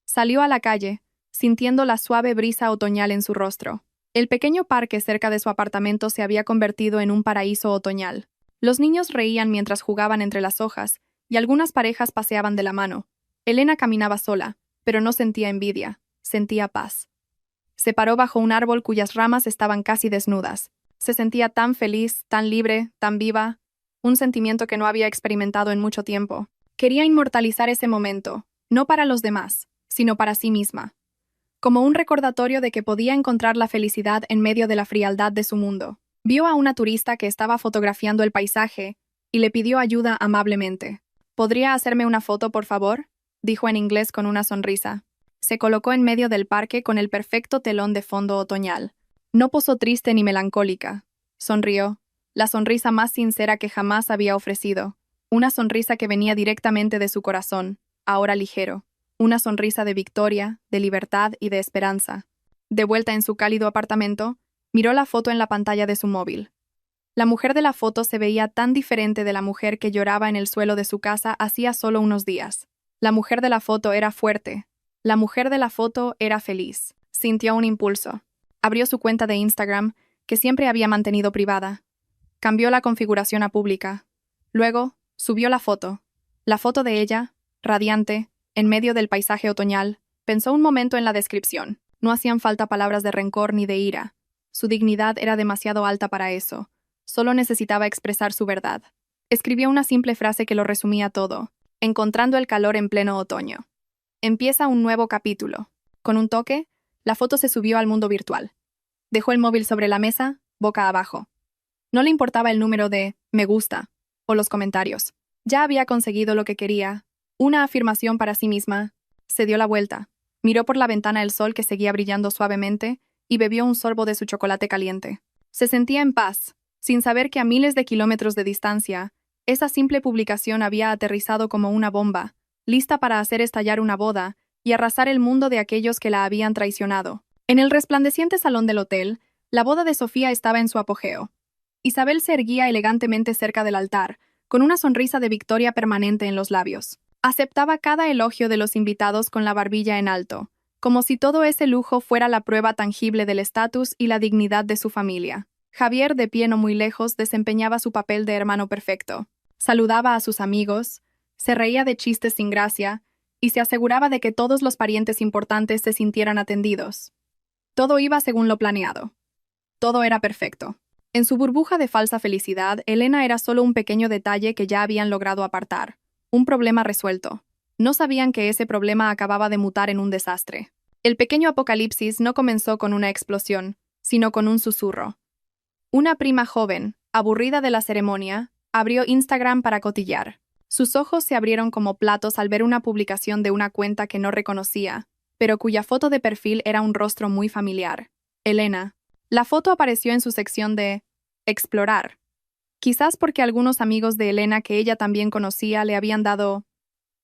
Salió a la calle, sintiendo la suave brisa otoñal en su rostro. El pequeño parque cerca de su apartamento se había convertido en un paraíso otoñal. Los niños reían mientras jugaban entre las hojas, y algunas parejas paseaban de la mano. Elena caminaba sola, pero no sentía envidia, sentía paz. Se paró bajo un árbol cuyas ramas estaban casi desnudas. Se sentía tan feliz, tan libre, tan viva, un sentimiento que no había experimentado en mucho tiempo. Quería inmortalizar ese momento, no para los demás, sino para sí misma, como un recordatorio de que podía encontrar la felicidad en medio de la frialdad de su mundo. Vio a una turista que estaba fotografiando el paisaje y le pidió ayuda amablemente. ¿Podría hacerme una foto, por favor?, dijo en inglés con una sonrisa. Se colocó en medio del parque con el perfecto telón de fondo otoñal. No posó triste ni melancólica. Sonrió, la sonrisa más sincera que jamás había ofrecido. Una sonrisa que venía directamente de su corazón, ahora ligero. Una sonrisa de victoria, de libertad y de esperanza. De vuelta en su cálido apartamento, miró la foto en la pantalla de su móvil. La mujer de la foto se veía tan diferente de la mujer que lloraba en el suelo de su casa hacía solo unos días. La mujer de la foto era fuerte. La mujer de la foto era feliz. Sintió un impulso. Abrió su cuenta de Instagram, que siempre había mantenido privada. Cambió la configuración a pública. Luego, subió la foto de ella, radiante, en medio del paisaje otoñal. Pensó un momento en la descripción. No hacían falta palabras de rencor ni de ira. Su dignidad era demasiado alta para eso. Solo necesitaba expresar su verdad. Escribió una simple frase que lo resumía todo, encontrando el calor en pleno otoño. Empieza un nuevo capítulo. Con un toque, la foto se subió al mundo virtual. Dejó el móvil sobre la mesa, boca abajo. No le importaba el número de me gusta o los comentarios. Ya había conseguido lo que quería, una afirmación para sí misma. Se dio la vuelta, miró por la ventana el sol que seguía brillando suavemente y bebió un sorbo de su chocolate caliente. Se sentía en paz, sin saber que a miles de kilómetros de distancia, esa simple publicación había aterrizado como una bomba, lista para hacer estallar una boda y arrasar el mundo de aquellos que la habían traicionado. En el resplandeciente salón del hotel, la boda de Sofía estaba en su apogeo. Isabel se erguía elegantemente cerca del altar, con una sonrisa de victoria permanente en los labios. Aceptaba cada elogio de los invitados con la barbilla en alto, como si todo ese lujo fuera la prueba tangible del estatus y la dignidad de su familia. Javier, de pie no muy lejos, desempeñaba su papel de hermano perfecto. Saludaba a sus amigos, se reía de chistes sin gracia y se aseguraba de que todos los parientes importantes se sintieran atendidos. Todo iba según lo planeado. Todo era perfecto. En su burbuja de falsa felicidad, Elena era solo un pequeño detalle que ya habían logrado apartar. Un problema resuelto. No sabían que ese problema acababa de mutar en un desastre. El pequeño apocalipsis no comenzó con una explosión, sino con un susurro. Una prima joven, aburrida de la ceremonia, abrió Instagram para cotillar. Sus ojos se abrieron como platos al ver una publicación de una cuenta que no reconocía, pero cuya foto de perfil era un rostro muy familiar. Elena. La foto apareció en su sección de explorar. Quizás porque algunos amigos de Elena que ella también conocía le habían dado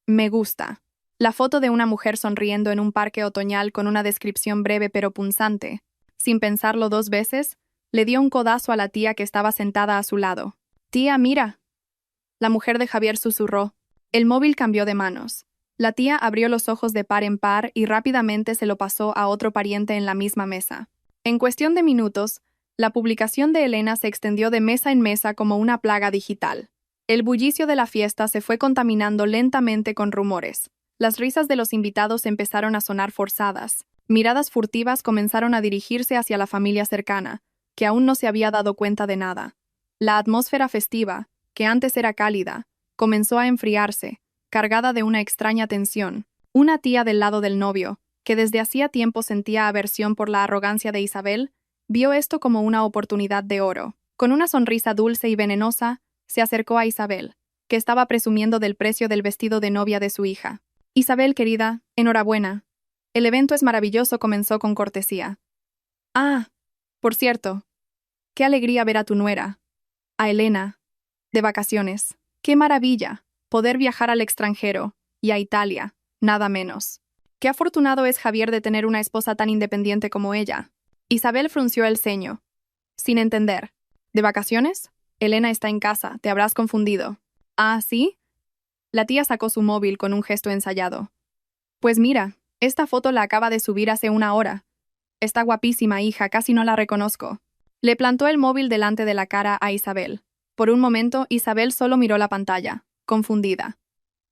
me gusta. La foto de una mujer sonriendo en un parque otoñal con una descripción breve pero punzante. Sin pensarlo dos veces, le dio un codazo a la tía que estaba sentada a su lado. «Tía, mira». La mujer de Javier susurró. El móvil cambió de manos. La tía abrió los ojos de par en par y rápidamente se lo pasó a otro pariente en la misma mesa. En cuestión de minutos, la publicación de Elena se extendió de mesa en mesa como una plaga digital. El bullicio de la fiesta se fue contaminando lentamente con rumores. Las risas de los invitados empezaron a sonar forzadas. Miradas furtivas comenzaron a dirigirse hacia la familia cercana, que aún no se había dado cuenta de nada. La atmósfera festiva, que antes era cálida, comenzó a enfriarse, cargada de una extraña tensión. Una tía del lado del novio, que desde hacía tiempo sentía aversión por la arrogancia de Isabel, vio esto como una oportunidad de oro. Con una sonrisa dulce y venenosa, se acercó a Isabel, que estaba presumiendo del precio del vestido de novia de su hija. «Isabel, querida, enhorabuena. El evento es maravilloso», comenzó con cortesía. «Ah, por cierto, qué alegría ver a tu nuera, a Elena, de vacaciones. Qué maravilla, poder viajar al extranjero, y a Italia, nada menos. Qué afortunado es Javier de tener una esposa tan independiente como ella». Isabel frunció el ceño, sin entender. «¿De vacaciones? Elena está en casa, te habrás confundido». «¿Ah, sí?» La tía sacó su móvil con un gesto ensayado. «Pues mira, esta foto la acaba de subir hace una hora. Está guapísima, hija, casi no la reconozco». Le plantó el móvil delante de la cara a Isabel. Por un momento, Isabel solo miró la pantalla, confundida.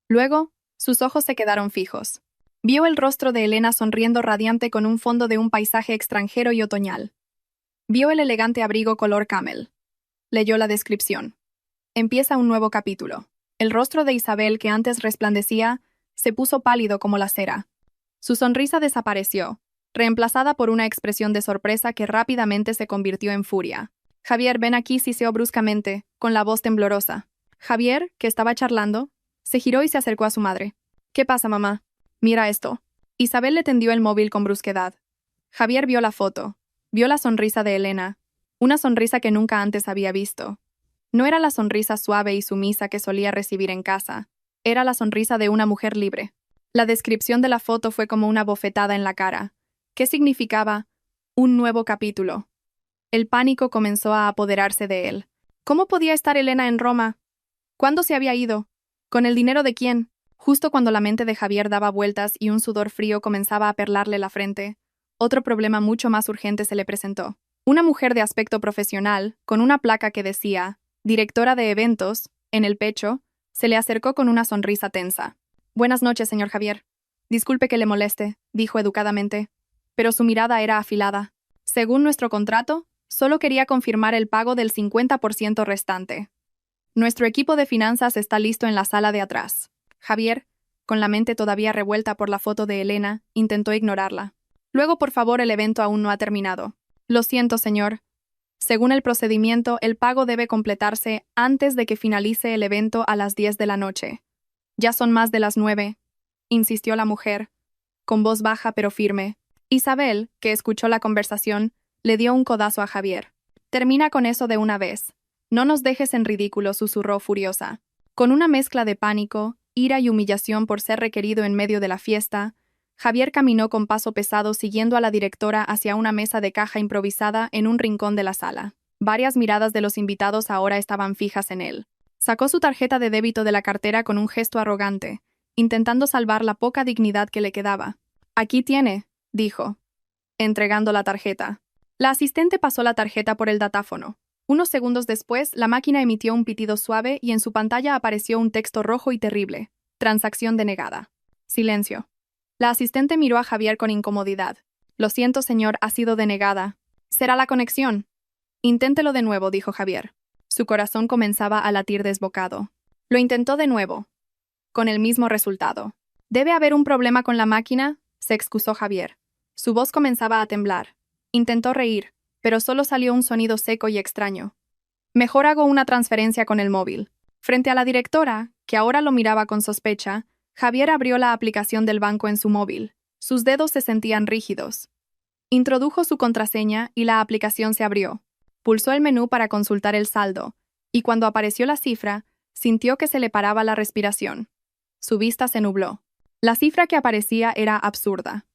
Luego, sus ojos se quedaron fijos. Vio el rostro de Elena sonriendo radiante con un fondo de un paisaje extranjero y otoñal. Vio el elegante abrigo color camel. Leyó la descripción. Empieza un nuevo capítulo. El rostro de Isabel, que antes resplandecía, se puso pálido como la cera. Su sonrisa desapareció, reemplazada por una expresión de sorpresa que rápidamente se convirtió en furia. «Javier, ven aquí», siseó bruscamente, con la voz temblorosa. Javier, que estaba charlando, se giró y se acercó a su madre. «¿Qué pasa, mamá? Mira esto». Isabel le tendió el móvil con brusquedad. Javier vio la foto, vio la sonrisa de Elena, una sonrisa que nunca antes había visto. No era la sonrisa suave y sumisa que solía recibir en casa, era la sonrisa de una mujer libre. La descripción de la foto fue como una bofetada en la cara. ¿Qué significaba? Un nuevo capítulo. El pánico comenzó a apoderarse de él. ¿Cómo podía estar Elena en Roma? ¿Cuándo se había ido? ¿Con el dinero de quién? Justo cuando la mente de Javier daba vueltas y un sudor frío comenzaba a perlarle la frente, otro problema mucho más urgente se le presentó. Una mujer de aspecto profesional, con una placa que decía «Directora de eventos», en el pecho, se le acercó con una sonrisa tensa. «Buenas noches, señor Javier. Disculpe que le moleste», dijo educadamente, pero su mirada era afilada. «Según nuestro contrato, solo quería confirmar el pago del 50% restante. Nuestro equipo de finanzas está listo en la sala de atrás». Javier, con la mente todavía revuelta por la foto de Elena, intentó ignorarla. «Luego, por favor, el evento aún no ha terminado». «Lo siento, señor. Según el procedimiento, el pago debe completarse antes de que finalice el evento a las 10 de la noche. Ya son más de las 9, insistió la mujer, con voz baja pero firme. Isabel, que escuchó la conversación, le dio un codazo a Javier. «Termina con eso de una vez. No nos dejes en ridículo», susurró furiosa. Con una mezcla de pánico, ira y humillación por ser requerido en medio de la fiesta, Javier caminó con paso pesado siguiendo a la directora hacia una mesa de caja improvisada en un rincón de la sala. Varias miradas de los invitados ahora estaban fijas en él. Sacó su tarjeta de débito de la cartera con un gesto arrogante, intentando salvar la poca dignidad que le quedaba. «Aquí tiene», dijo, entregando la tarjeta. La asistente pasó la tarjeta por el datáfono. Unos segundos después, la máquina emitió un pitido suave y en su pantalla apareció un texto rojo y terrible. Transacción denegada. Silencio. La asistente miró a Javier con incomodidad. Lo siento, señor, ha sido denegada. ¿Será la conexión? Inténtelo de nuevo, dijo Javier. Su corazón comenzaba a latir desbocado. Lo intentó de nuevo, con el mismo resultado. ¿Debe haber un problema con la máquina?, se excusó Javier. Su voz comenzaba a temblar. Intentó reír, pero solo salió un sonido seco y extraño. Mejor hago una transferencia con el móvil. Frente a la directora, que ahora lo miraba con sospecha, Javier abrió la aplicación del banco en su móvil. Sus dedos se sentían rígidos. Introdujo su contraseña y la aplicación se abrió. Pulsó el menú para consultar el saldo, y cuando apareció la cifra, sintió que se le paraba la respiración. Su vista se nubló. La cifra que aparecía era absurda.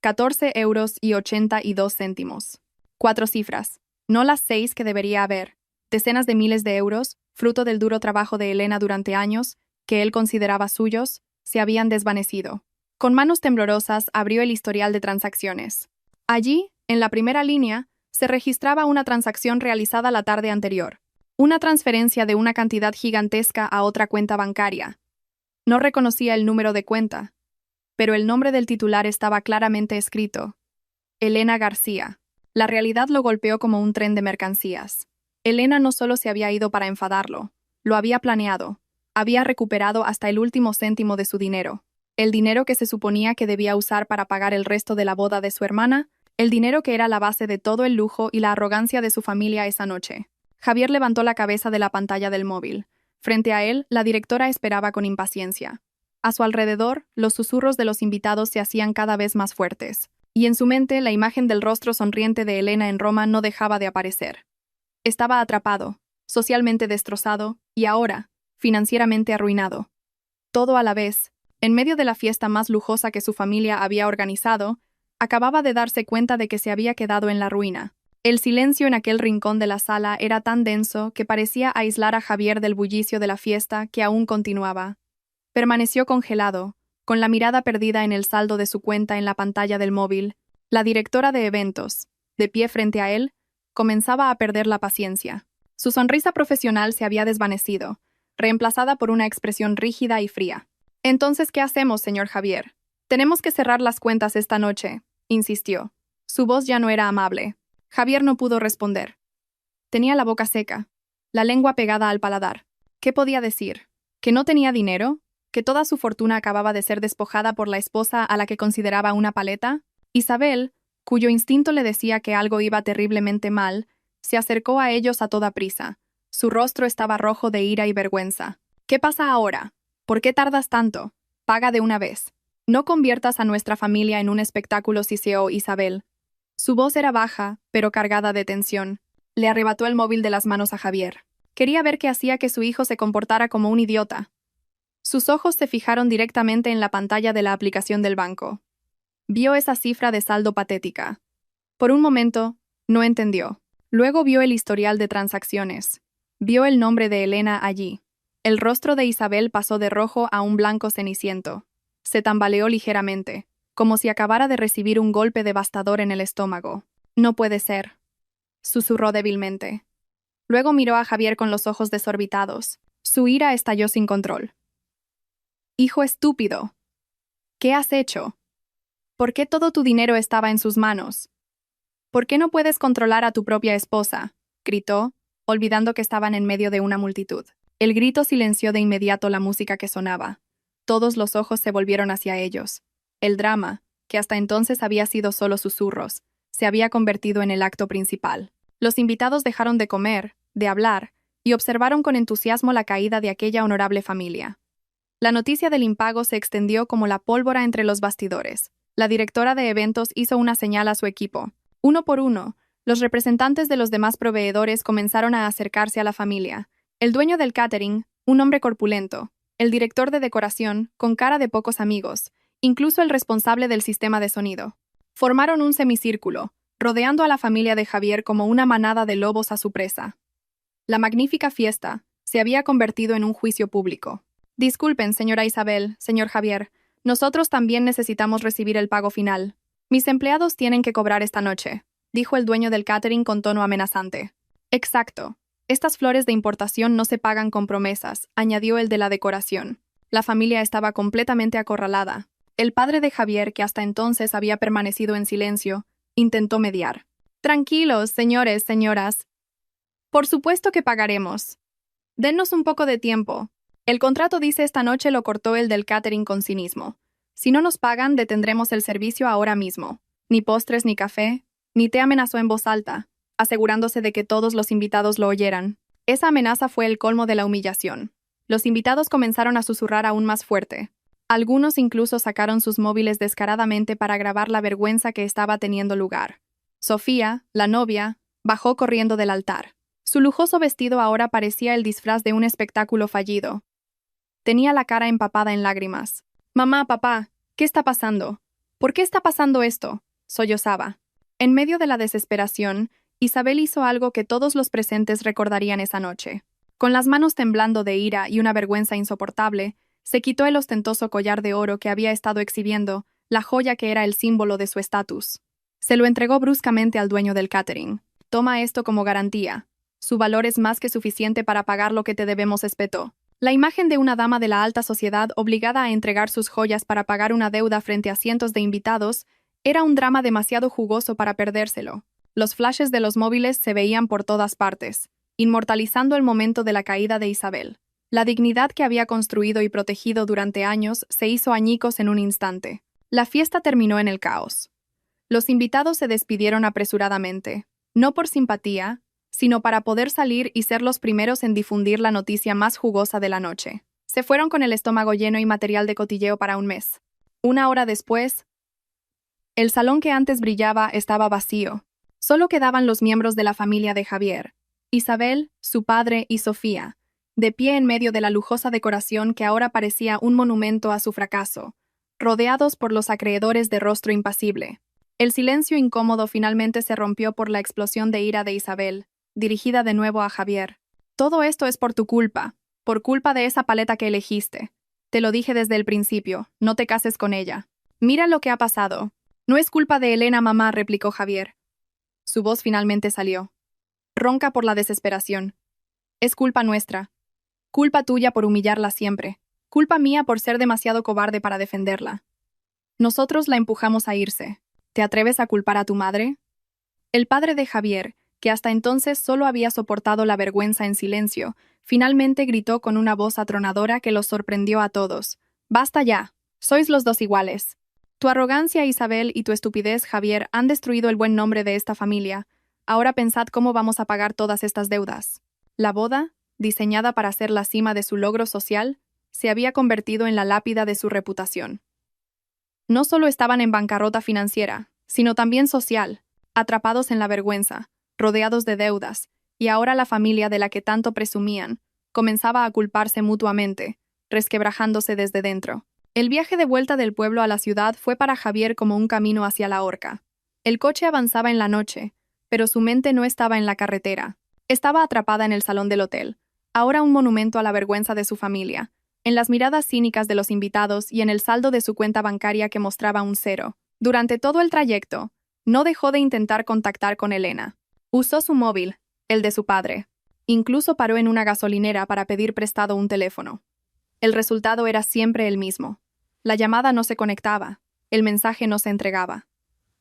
14,82 €. 4 cifras, no las 6 que debería haber. Decenas de miles de euros, fruto del duro trabajo de Elena durante años, que él consideraba suyos, se habían desvanecido. Con manos temblorosas abrió el historial de transacciones. Allí, en la primera línea, se registraba una transacción realizada la tarde anterior. Una transferencia de una cantidad gigantesca a otra cuenta bancaria. No reconocía el número de cuenta, pero el nombre del titular estaba claramente escrito. Elena García. La realidad lo golpeó como un tren de mercancías. Elena no solo se había ido para enfadarlo, lo había planeado. Había recuperado hasta el último céntimo de su dinero. El dinero que se suponía que debía usar para pagar el resto de la boda de su hermana, el dinero que era la base de todo el lujo y la arrogancia de su familia esa noche. Javier levantó la cabeza de la pantalla del móvil. Frente a él, la directora esperaba con impaciencia. A su alrededor, los susurros de los invitados se hacían cada vez más fuertes, y en su mente la imagen del rostro sonriente de Elena en Roma no dejaba de aparecer. Estaba atrapado, socialmente destrozado, y ahora, financieramente arruinado. Todo a la vez, en medio de la fiesta más lujosa que su familia había organizado, acababa de darse cuenta de que se había quedado en la ruina. El silencio en aquel rincón de la sala era tan denso que parecía aislar a Javier del bullicio de la fiesta que aún continuaba. Permaneció congelado, con la mirada perdida en el saldo de su cuenta en la pantalla del móvil. La directora de eventos, de pie frente a él, comenzaba a perder la paciencia. Su sonrisa profesional se había desvanecido, reemplazada por una expresión rígida y fría. «Entonces, ¿qué hacemos, señor Javier? Tenemos que cerrar las cuentas esta noche», insistió. Su voz ya no era amable. Javier no pudo responder. Tenía la boca seca, la lengua pegada al paladar. ¿Qué podía decir? ¿Que no tenía dinero? ¿Que toda su fortuna acababa de ser despojada por la esposa a la que consideraba una paleta? Isabel, cuyo instinto le decía que algo iba terriblemente mal, se acercó a ellos a toda prisa. Su rostro estaba rojo de ira y vergüenza. «¿Qué pasa ahora? ¿Por qué tardas tanto? Paga de una vez. No conviertas a nuestra familia en un espectáculo», siseó Isabel. Su voz era baja, pero cargada de tensión. Le arrebató el móvil de las manos a Javier. Quería ver qué hacía que su hijo se comportara como un idiota. Sus ojos se fijaron directamente en la pantalla de la aplicación del banco. Vio esa cifra de saldo patética. Por un momento, no entendió. Luego vio el historial de transacciones. Vio el nombre de Elena allí. El rostro de Isabel pasó de rojo a un blanco ceniciento. Se tambaleó ligeramente, como si acabara de recibir un golpe devastador en el estómago. «No puede ser», susurró débilmente. Luego miró a Javier con los ojos desorbitados. Su ira estalló sin control. «Hijo estúpido. ¿Qué has hecho? ¿Por qué todo tu dinero estaba en sus manos? ¿Por qué no puedes controlar a tu propia esposa?», gritó, olvidando que estaban en medio de una multitud. El grito silenció de inmediato la música que sonaba. Todos los ojos se volvieron hacia ellos. El drama, que hasta entonces había sido solo susurros, se había convertido en el acto principal. Los invitados dejaron de comer, de hablar, y observaron con entusiasmo la caída de aquella honorable familia. La noticia del impago se extendió como la pólvora entre los bastidores. La directora de eventos hizo una señal a su equipo. Uno por uno, los representantes de los demás proveedores comenzaron a acercarse a la familia. El dueño del catering, un hombre corpulento, el director de decoración, con cara de pocos amigos, incluso el responsable del sistema de sonido. Formaron un semicírculo, rodeando a la familia de Javier como una manada de lobos a su presa. La magnífica fiesta se había convertido en un juicio público. «Disculpen, señora Isabel, señor Javier, nosotros también necesitamos recibir el pago final. Mis empleados tienen que cobrar esta noche». dijo el dueño del catering con tono amenazante. Exacto. Estas flores de importación no se pagan con promesas, añadió el de la decoración. La familia estaba completamente acorralada. El padre de Javier, que hasta entonces había permanecido en silencio, intentó mediar. Tranquilos, señores, señoras. Por supuesto que pagaremos. Dennos un poco de tiempo. El contrato dice esta noche, lo cortó el del catering con cinismo. Si no nos pagan, detendremos el servicio ahora mismo. Ni postres ni café, ni té, amenazó en voz alta, asegurándose de que todos los invitados lo oyeran. Esa amenaza fue el colmo de la humillación. Los invitados comenzaron a susurrar aún más fuerte. Algunos incluso sacaron sus móviles descaradamente para grabar la vergüenza que estaba teniendo lugar. Sofía, la novia, bajó corriendo del altar. Su lujoso vestido ahora parecía el disfraz de un espectáculo fallido. Tenía la cara empapada en lágrimas. «Mamá, papá, ¿qué está pasando? ¿Por qué está pasando esto?», sollozaba. En medio de la desesperación, Isabel hizo algo que todos los presentes recordarían esa noche. Con las manos temblando de ira y una vergüenza insoportable, se quitó el ostentoso collar de oro que había estado exhibiendo, la joya que era el símbolo de su estatus. Se lo entregó bruscamente al dueño del catering. «Toma esto como garantía. Su valor es más que suficiente para pagar lo que te debemos», espetó. La imagen de una dama de la alta sociedad obligada a entregar sus joyas para pagar una deuda frente a cientos de invitados era un drama demasiado jugoso para perdérselo. Los flashes de los móviles se veían por todas partes, inmortalizando el momento de la caída de Isabel. La dignidad que había construido y protegido durante años se hizo añicos en un instante. La fiesta terminó en el caos. Los invitados se despidieron apresuradamente, no por simpatía, sino para poder salir y ser los primeros en difundir la noticia más jugosa de la noche. Se fueron con el estómago lleno y material de cotilleo para un mes. Una hora después, el salón que antes brillaba estaba vacío. Solo quedaban los miembros de la familia de Javier, Isabel, su padre y Sofía, de pie en medio de la lujosa decoración que ahora parecía un monumento a su fracaso, rodeados por los acreedores de rostro impasible. El silencio incómodo finalmente se rompió por la explosión de ira de Isabel, dirigida de nuevo a Javier. «Todo esto es por tu culpa, por culpa de esa paleta que elegiste. Te lo dije desde el principio, no te cases con ella. Mira lo que ha pasado». «No es culpa de Elena, mamá», replicó Javier. Su voz finalmente salió, ronca por la desesperación. «Es culpa nuestra. Culpa tuya por humillarla siempre. Culpa mía por ser demasiado cobarde para defenderla. Nosotros la empujamos a irse. ¿Te atreves a culpar a tu madre?». El padre de Javier, que hasta entonces solo había soportado la vergüenza en silencio, finalmente gritó con una voz atronadora que los sorprendió a todos. «Basta ya. Sois los dos iguales. Tu arrogancia, Isabel, y tu estupidez, Javier, han destruido el buen nombre de esta familia. Ahora pensad cómo vamos a pagar todas estas deudas». La boda, diseñada para ser la cima de su logro social, se había convertido en la lápida de su reputación. No solo estaban en bancarrota financiera, sino también social, atrapados en la vergüenza, rodeados de deudas, y ahora la familia de la que tanto presumían comenzaba a culparse mutuamente, resquebrajándose desde dentro. El viaje de vuelta del pueblo a la ciudad fue para Javier como un camino hacia la horca. El coche avanzaba en la noche, pero su mente no estaba en la carretera. Estaba atrapada en el salón del hotel, ahora un monumento a la vergüenza de su familia, en las miradas cínicas de los invitados y en el saldo de su cuenta bancaria que mostraba un cero. Durante todo el trayecto, no dejó de intentar contactar con Elena. Usó su móvil, el de su padre. Incluso paró en una gasolinera para pedir prestado un teléfono. El resultado era siempre el mismo. La llamada no se conectaba, el mensaje no se entregaba.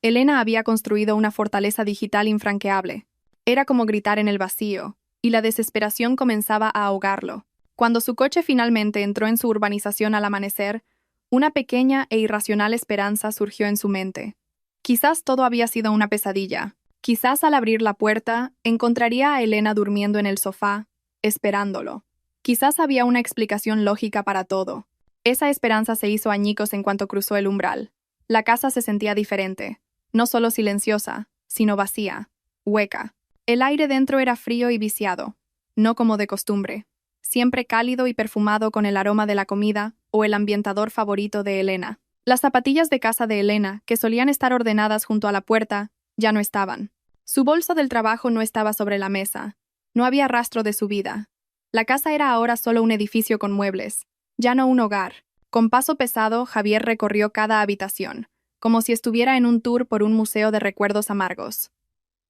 Elena había construido una fortaleza digital infranqueable. Era como gritar en el vacío, y la desesperación comenzaba a ahogarlo. Cuando su coche finalmente entró en su urbanización al amanecer, una pequeña e irracional esperanza surgió en su mente. Quizás todo había sido una pesadilla. Quizás al abrir la puerta, encontraría a Elena durmiendo en el sofá, esperándolo. Quizás había una explicación lógica para todo. Esa esperanza se hizo añicos en cuanto cruzó el umbral. La casa se sentía diferente, no solo silenciosa, sino vacía, hueca. El aire dentro era frío y viciado, no como de costumbre, siempre cálido y perfumado con el aroma de la comida o el ambientador favorito de Elena. Las zapatillas de casa de Elena, que solían estar ordenadas junto a la puerta, ya no estaban. Su bolso del trabajo no estaba sobre la mesa. No había rastro de su vida. La casa era ahora solo un edificio con muebles, ya no un hogar. Con paso pesado, Javier recorrió cada habitación, como si estuviera en un tour por un museo de recuerdos amargos.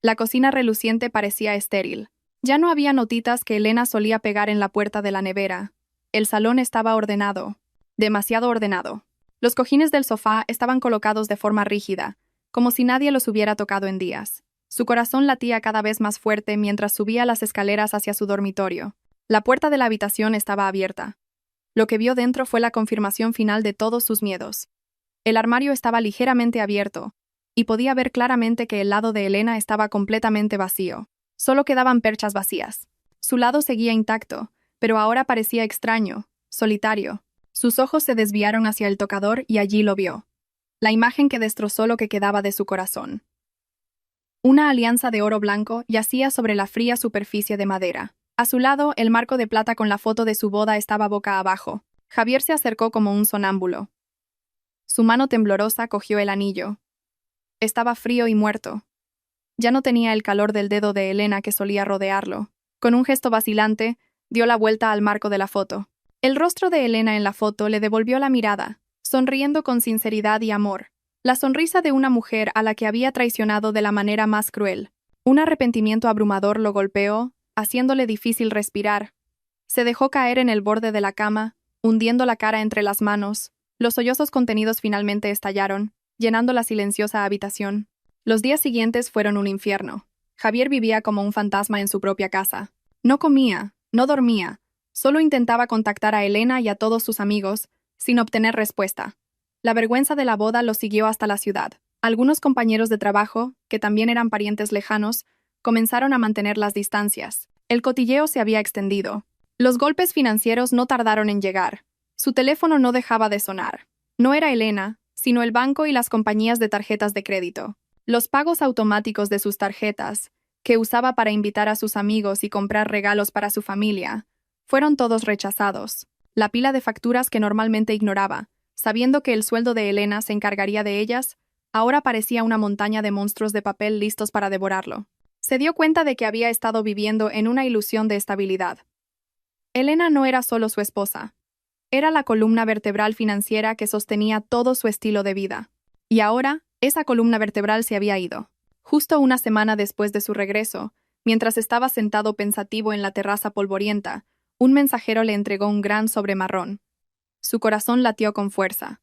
La cocina reluciente parecía estéril. Ya no había notitas que Elena solía pegar en la puerta de la nevera. El salón estaba ordenado. Demasiado ordenado. Los cojines del sofá estaban colocados de forma rígida, como si nadie los hubiera tocado en días. Su corazón latía cada vez más fuerte mientras subía las escaleras hacia su dormitorio. La puerta de la habitación estaba abierta. Lo que vio dentro fue la confirmación final de todos sus miedos. El armario estaba ligeramente abierto, y podía ver claramente que el lado de Elena estaba completamente vacío. Solo quedaban perchas vacías. Su lado seguía intacto, pero ahora parecía extraño, solitario. Sus ojos se desviaron hacia el tocador y allí lo vio. La imagen que destrozó lo que quedaba de su corazón. Una alianza de oro blanco yacía sobre la fría superficie de madera. A su lado, el marco de plata con la foto de su boda estaba boca abajo. Javier se acercó como un sonámbulo. Su mano temblorosa cogió el anillo. Estaba frío y muerto. Ya no tenía el calor del dedo de Elena que solía rodearlo. Con un gesto vacilante, dio la vuelta al marco de la foto. El rostro de Elena en la foto le devolvió la mirada, sonriendo con sinceridad y amor. La sonrisa de una mujer a la que había traicionado de la manera más cruel. Un arrepentimiento abrumador lo golpeó, haciéndole difícil respirar. Se dejó caer en el borde de la cama, hundiendo la cara entre las manos. Los sollozos contenidos finalmente estallaron, llenando la silenciosa habitación. Los días siguientes fueron un infierno. Javier vivía como un fantasma en su propia casa. No comía, no dormía, solo intentaba contactar a Elena y a todos sus amigos, sin obtener respuesta. La vergüenza de la boda lo siguió hasta la ciudad. Algunos compañeros de trabajo, que también eran parientes lejanos, comenzaron a mantener las distancias. El cotilleo se había extendido. Los golpes financieros no tardaron en llegar. Su teléfono no dejaba de sonar. No era Elena, sino el banco y las compañías de tarjetas de crédito. Los pagos automáticos de sus tarjetas, que usaba para invitar a sus amigos y comprar regalos para su familia, fueron todos rechazados. La pila de facturas que normalmente ignoraba, sabiendo que el sueldo de Elena se encargaría de ellas, ahora parecía una montaña de monstruos de papel listos para devorarlo. Se dio cuenta de que había estado viviendo en una ilusión de estabilidad. Elena no era solo su esposa. Era la columna vertebral financiera que sostenía todo su estilo de vida. Y ahora, esa columna vertebral se había ido. Justo una semana después de su regreso, mientras estaba sentado pensativo en la terraza polvorienta, un mensajero le entregó un gran sobre marrón. Su corazón latió con fuerza.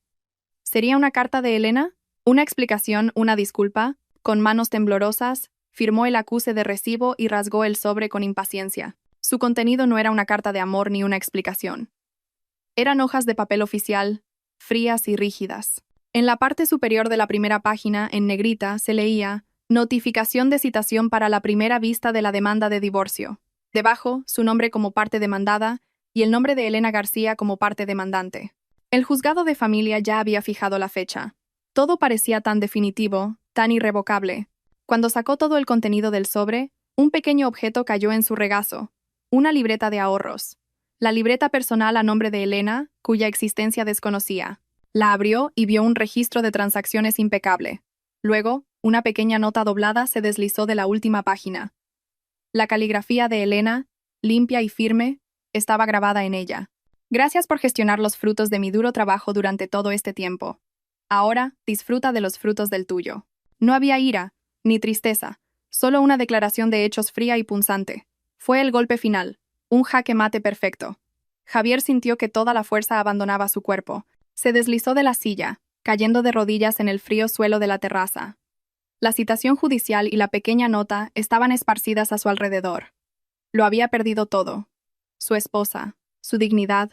¿Sería una carta de Elena? ¿Una explicación, una disculpa? Con manos temblorosas, firmó el acuse de recibo y rasgó el sobre con impaciencia. Su contenido no era una carta de amor ni una explicación. Eran hojas de papel oficial, frías y rígidas. En la parte superior de la primera página, en negrita, se leía «Notificación de citación para la primera vista de la demanda de divorcio». Debajo, su nombre como parte demandada y el nombre de Elena García como parte demandante. El juzgado de familia ya había fijado la fecha. Todo parecía tan definitivo, tan irrevocable. Cuando sacó todo el contenido del sobre, un pequeño objeto cayó en su regazo. Una libreta de ahorros. La libreta personal a nombre de Elena, cuya existencia desconocía. La abrió y vio un registro de transacciones impecable. Luego, una pequeña nota doblada se deslizó de la última página. La caligrafía de Elena, limpia y firme, estaba grabada en ella. Gracias por gestionar los frutos de mi duro trabajo durante todo este tiempo. Ahora, disfruta de los frutos del tuyo. No había ira, ni tristeza, solo una declaración de hechos fría y punzante. Fue el golpe final, un jaque mate perfecto. Javier sintió que toda la fuerza abandonaba su cuerpo. Se deslizó de la silla, cayendo de rodillas en el frío suelo de la terraza. La citación judicial y la pequeña nota estaban esparcidas a su alrededor. Lo había perdido todo. Su esposa, su dignidad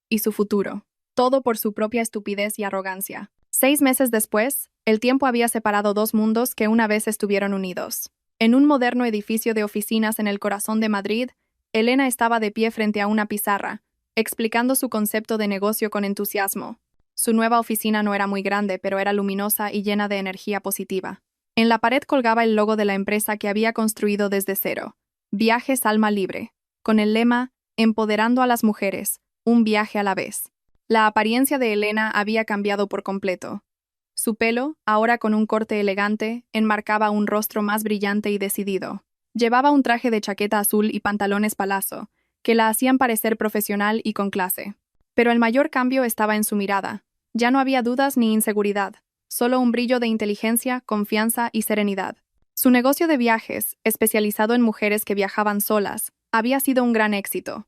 y su futuro. Todo por su propia estupidez y arrogancia. 6 meses después, el tiempo había separado dos mundos que una vez estuvieron unidos. En un moderno edificio de oficinas en el corazón de Madrid, Elena estaba de pie frente a una pizarra, explicando su concepto de negocio con entusiasmo. Su nueva oficina no era muy grande, pero era luminosa y llena de energía positiva. En la pared colgaba el logo de la empresa que había construido desde cero, Viajes Alma Libre, con el lema Empoderando a las mujeres, un viaje a la vez. La apariencia de Elena había cambiado por completo. Su pelo, ahora con un corte elegante, enmarcaba un rostro más brillante y decidido. Llevaba un traje de chaqueta azul y pantalones palazzo, que la hacían parecer profesional y con clase. Pero el mayor cambio estaba en su mirada. Ya no había dudas ni inseguridad, solo un brillo de inteligencia, confianza y serenidad. Su negocio de viajes, especializado en mujeres que viajaban solas, había sido un gran éxito.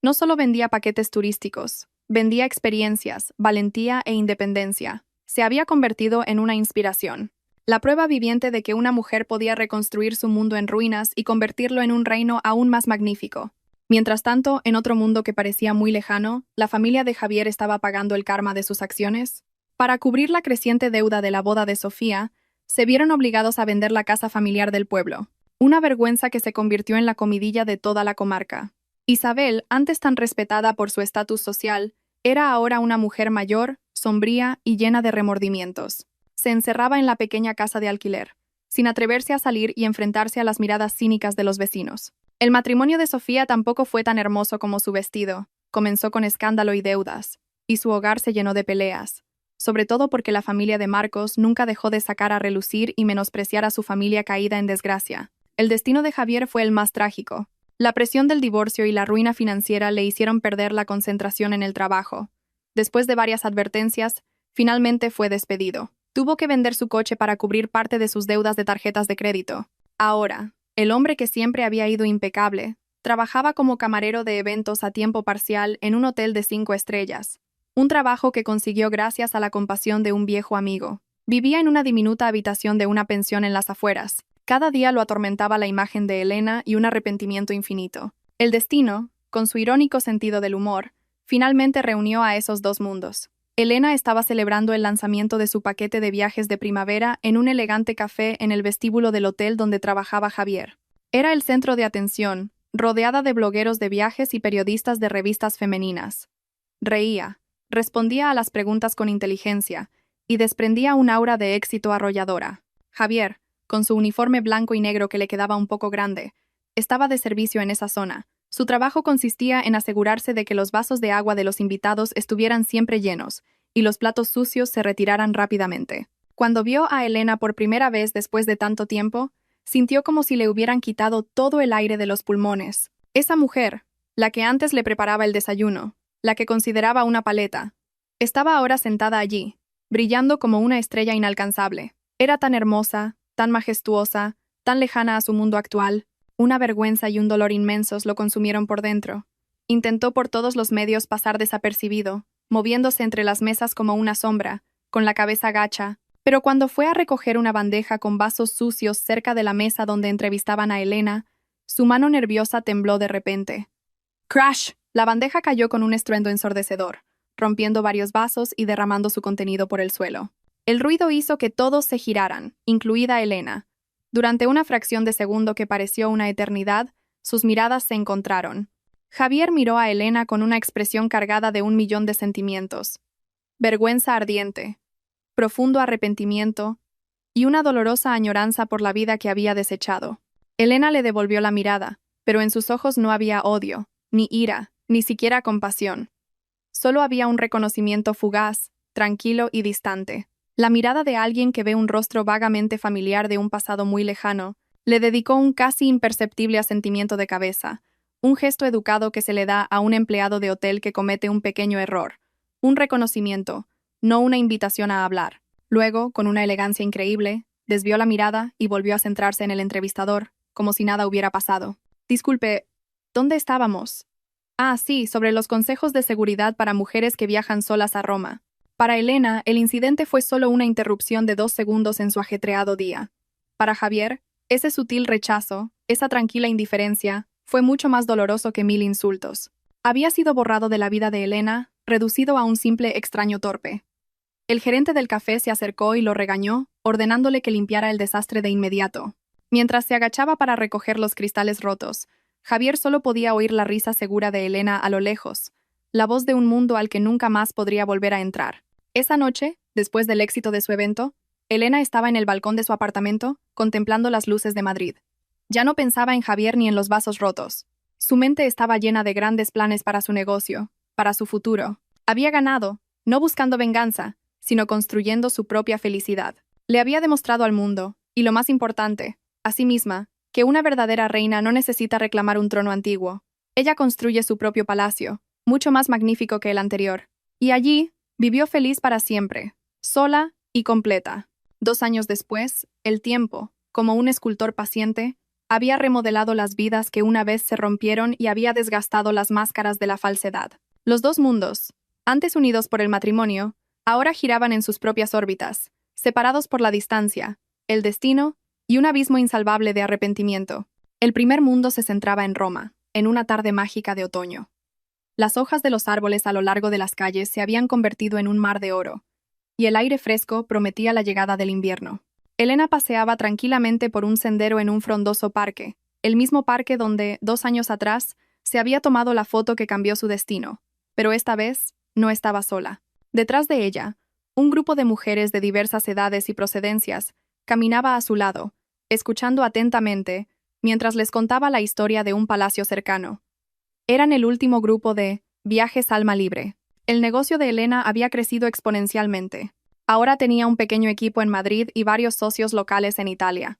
No solo vendía paquetes turísticos, vendía experiencias, valentía e independencia. Se había convertido en una inspiración. La prueba viviente de que una mujer podía reconstruir su mundo en ruinas y convertirlo en un reino aún más magnífico. Mientras tanto, en otro mundo que parecía muy lejano, la familia de Javier estaba pagando el karma de sus acciones. Para cubrir la creciente deuda de la boda de Sofía, se vieron obligados a vender la casa familiar del pueblo. Una vergüenza que se convirtió en la comidilla de toda la comarca. Isabel, antes tan respetada por su estatus social, era ahora una mujer mayor, sombría y llena de remordimientos. Se encerraba en la pequeña casa de alquiler, sin atreverse a salir y enfrentarse a las miradas cínicas de los vecinos. El matrimonio de Sofía tampoco fue tan hermoso como su vestido. Comenzó con escándalo y deudas, y su hogar se llenó de peleas, sobre todo porque la familia de Marcos nunca dejó de sacar a relucir y menospreciar a su familia caída en desgracia. El destino de Javier fue el más trágico. La presión del divorcio y la ruina financiera le hicieron perder la concentración en el trabajo. Después de varias advertencias, finalmente fue despedido. Tuvo que vender su coche para cubrir parte de sus deudas de tarjetas de crédito. Ahora, el hombre que siempre había ido impecable, trabajaba como camarero de eventos a tiempo parcial en un hotel de 5 estrellas. Un trabajo que consiguió gracias a la compasión de un viejo amigo. Vivía en una diminuta habitación de una pensión en las afueras. Cada día lo atormentaba la imagen de Elena y un arrepentimiento infinito. El destino, con su irónico sentido del humor, finalmente reunió a esos dos mundos. Elena estaba celebrando el lanzamiento de su paquete de viajes de primavera en un elegante café en el vestíbulo del hotel donde trabajaba Javier. Era el centro de atención, rodeada de blogueros de viajes y periodistas de revistas femeninas. Reía, respondía a las preguntas con inteligencia y desprendía un aura de éxito arrolladora. Javier, con su uniforme blanco y negro que le quedaba un poco grande, estaba de servicio en esa zona. Su trabajo consistía en asegurarse de que los vasos de agua de los invitados estuvieran siempre llenos y los platos sucios se retiraran rápidamente. Cuando vio a Elena por primera vez después de tanto tiempo, sintió como si le hubieran quitado todo el aire de los pulmones. Esa mujer, la que antes le preparaba el desayuno, la que consideraba una paleta, estaba ahora sentada allí, brillando como una estrella inalcanzable. Era tan hermosa, tan majestuosa, tan lejana a su mundo actual. Una vergüenza y un dolor inmensos lo consumieron por dentro. Intentó por todos los medios pasar desapercibido, moviéndose entre las mesas como una sombra, con la cabeza gacha, pero cuando fue a recoger una bandeja con vasos sucios cerca de la mesa donde entrevistaban a Elena, su mano nerviosa tembló de repente. ¡Crash! La bandeja cayó con un estruendo ensordecedor, rompiendo varios vasos y derramando su contenido por el suelo. El ruido hizo que todos se giraran, incluida Elena. Durante una fracción de segundo que pareció una eternidad, sus miradas se encontraron. Javier miró a Elena con una expresión cargada de 1.000.000 de sentimientos. Vergüenza ardiente, profundo arrepentimiento y una dolorosa añoranza por la vida que había desechado. Elena le devolvió la mirada, pero en sus ojos no había odio, ni ira, ni siquiera compasión. Solo había un reconocimiento fugaz, tranquilo y distante. La mirada de alguien que ve un rostro vagamente familiar de un pasado muy lejano, le dedicó un casi imperceptible asentimiento de cabeza, un gesto educado que se le da a un empleado de hotel que comete un pequeño error, un reconocimiento, no una invitación a hablar. Luego, con una elegancia increíble, desvió la mirada y volvió a centrarse en el entrevistador, como si nada hubiera pasado. Disculpe, ¿dónde estábamos? Ah, sí, sobre los consejos de seguridad para mujeres que viajan solas a Roma. Para Elena, el incidente fue solo una interrupción de 2 segundos en su ajetreado día. Para Javier, ese sutil rechazo, esa tranquila indiferencia, fue mucho más doloroso que 1.000 insultos. Había sido borrado de la vida de Elena, reducido a un simple extraño torpe. El gerente del café se acercó y lo regañó, ordenándole que limpiara el desastre de inmediato. Mientras se agachaba para recoger los cristales rotos, Javier solo podía oír la risa segura de Elena a lo lejos, la voz de un mundo al que nunca más podría volver a entrar. Esa noche, después del éxito de su evento, Elena estaba en el balcón de su apartamento, contemplando las luces de Madrid. Ya no pensaba en Javier ni en los vasos rotos. Su mente estaba llena de grandes planes para su negocio, para su futuro. Había ganado, no buscando venganza, sino construyendo su propia felicidad. Le había demostrado al mundo, y lo más importante, a sí misma, que una verdadera reina no necesita reclamar un trono antiguo. Ella construye su propio palacio, mucho más magnífico que el anterior. Y allí, vivió feliz para siempre, sola y completa. 2 años después, el tiempo, como un escultor paciente, había remodelado las vidas que una vez se rompieron y había desgastado las máscaras de la falsedad. Los dos mundos, antes unidos por el matrimonio, ahora giraban en sus propias órbitas, separados por la distancia, el destino y un abismo insalvable de arrepentimiento. El primer mundo se centraba en Roma, en una tarde mágica de otoño. Las hojas de los árboles a lo largo de las calles se habían convertido en un mar de oro, y el aire fresco prometía la llegada del invierno. Elena paseaba tranquilamente por un sendero en un frondoso parque, el mismo parque donde, 2 años atrás, se había tomado la foto que cambió su destino, pero esta vez no estaba sola. Detrás de ella, un grupo de mujeres de diversas edades y procedencias caminaba a su lado, escuchando atentamente, mientras les contaba la historia de un palacio cercano. Eran el último grupo de Viajes Alma Libre. El negocio de Elena había crecido exponencialmente. Ahora tenía un pequeño equipo en Madrid y varios socios locales en Italia.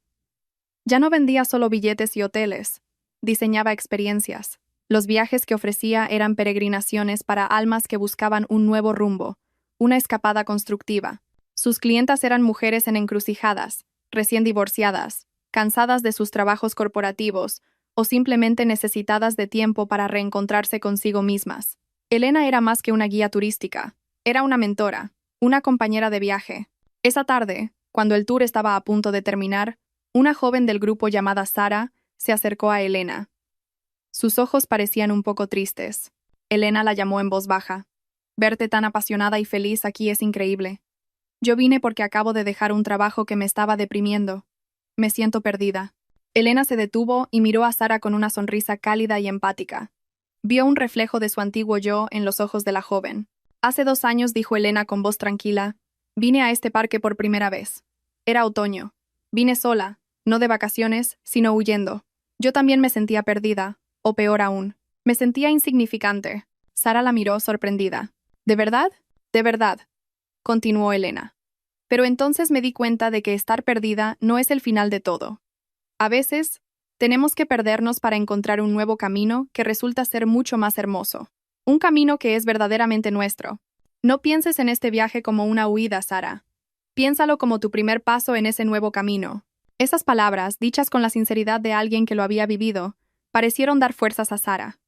Ya no vendía solo billetes y hoteles, diseñaba experiencias. Los viajes que ofrecía eran peregrinaciones para almas que buscaban un nuevo rumbo, una escapada constructiva. Sus clientas eran mujeres en encrucijadas, recién divorciadas, cansadas de sus trabajos corporativos o simplemente necesitadas de tiempo para reencontrarse consigo mismas. Elena era más que una guía turística, era una mentora, una compañera de viaje. Esa tarde, cuando el tour estaba a punto de terminar, una joven del grupo llamada Sara se acercó a Elena. Sus ojos parecían un poco tristes. Elena la llamó en voz baja. «Verte tan apasionada y feliz aquí es increíble. Yo vine porque acabo de dejar un trabajo que me estaba deprimiendo. Me siento perdida». Elena se detuvo y miró a Sara con una sonrisa cálida y empática. Vio un reflejo de su antiguo yo en los ojos de la joven. «Hace 2 años», dijo Elena con voz tranquila, «vine a este parque por primera vez. Era otoño. Vine sola, no de vacaciones, sino huyendo. Yo también me sentía perdida, o peor aún, me sentía insignificante». Sara la miró sorprendida. «¿De verdad? De verdad», continuó Elena. «Pero entonces me di cuenta de que estar perdida no es el final de todo. A veces, tenemos que perdernos para encontrar un nuevo camino que resulta ser mucho más hermoso. Un camino que es verdaderamente nuestro. No pienses en este viaje como una huida, Sara. Piénsalo como tu primer paso en ese nuevo camino». Esas palabras, dichas con la sinceridad de alguien que lo había vivido, parecieron dar fuerzas a Sara.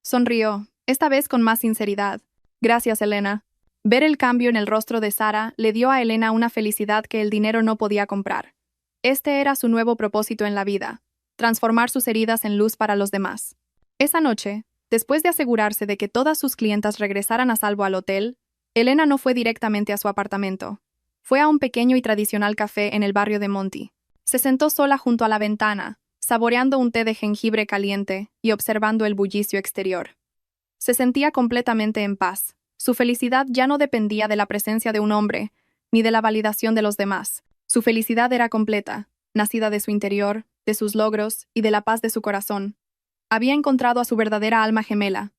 Sonrió, esta vez con más sinceridad. «Gracias, Elena». Ver el cambio en el rostro de Sara le dio a Elena una felicidad que el dinero no podía comprar. Este era su nuevo propósito en la vida, transformar sus heridas en luz para los demás. Esa noche, después de asegurarse de que todas sus clientas regresaran a salvo al hotel, Elena no fue directamente a su apartamento. Fue a un pequeño y tradicional café en el barrio de Monti. Se sentó sola junto a la ventana, saboreando un té de jengibre caliente y observando el bullicio exterior. Se sentía completamente en paz. Su felicidad ya no dependía de la presencia de un hombre, ni de la validación de los demás. Su felicidad era completa, nacida de su interior, de sus logros y de la paz de su corazón. Había encontrado a su verdadera alma gemela,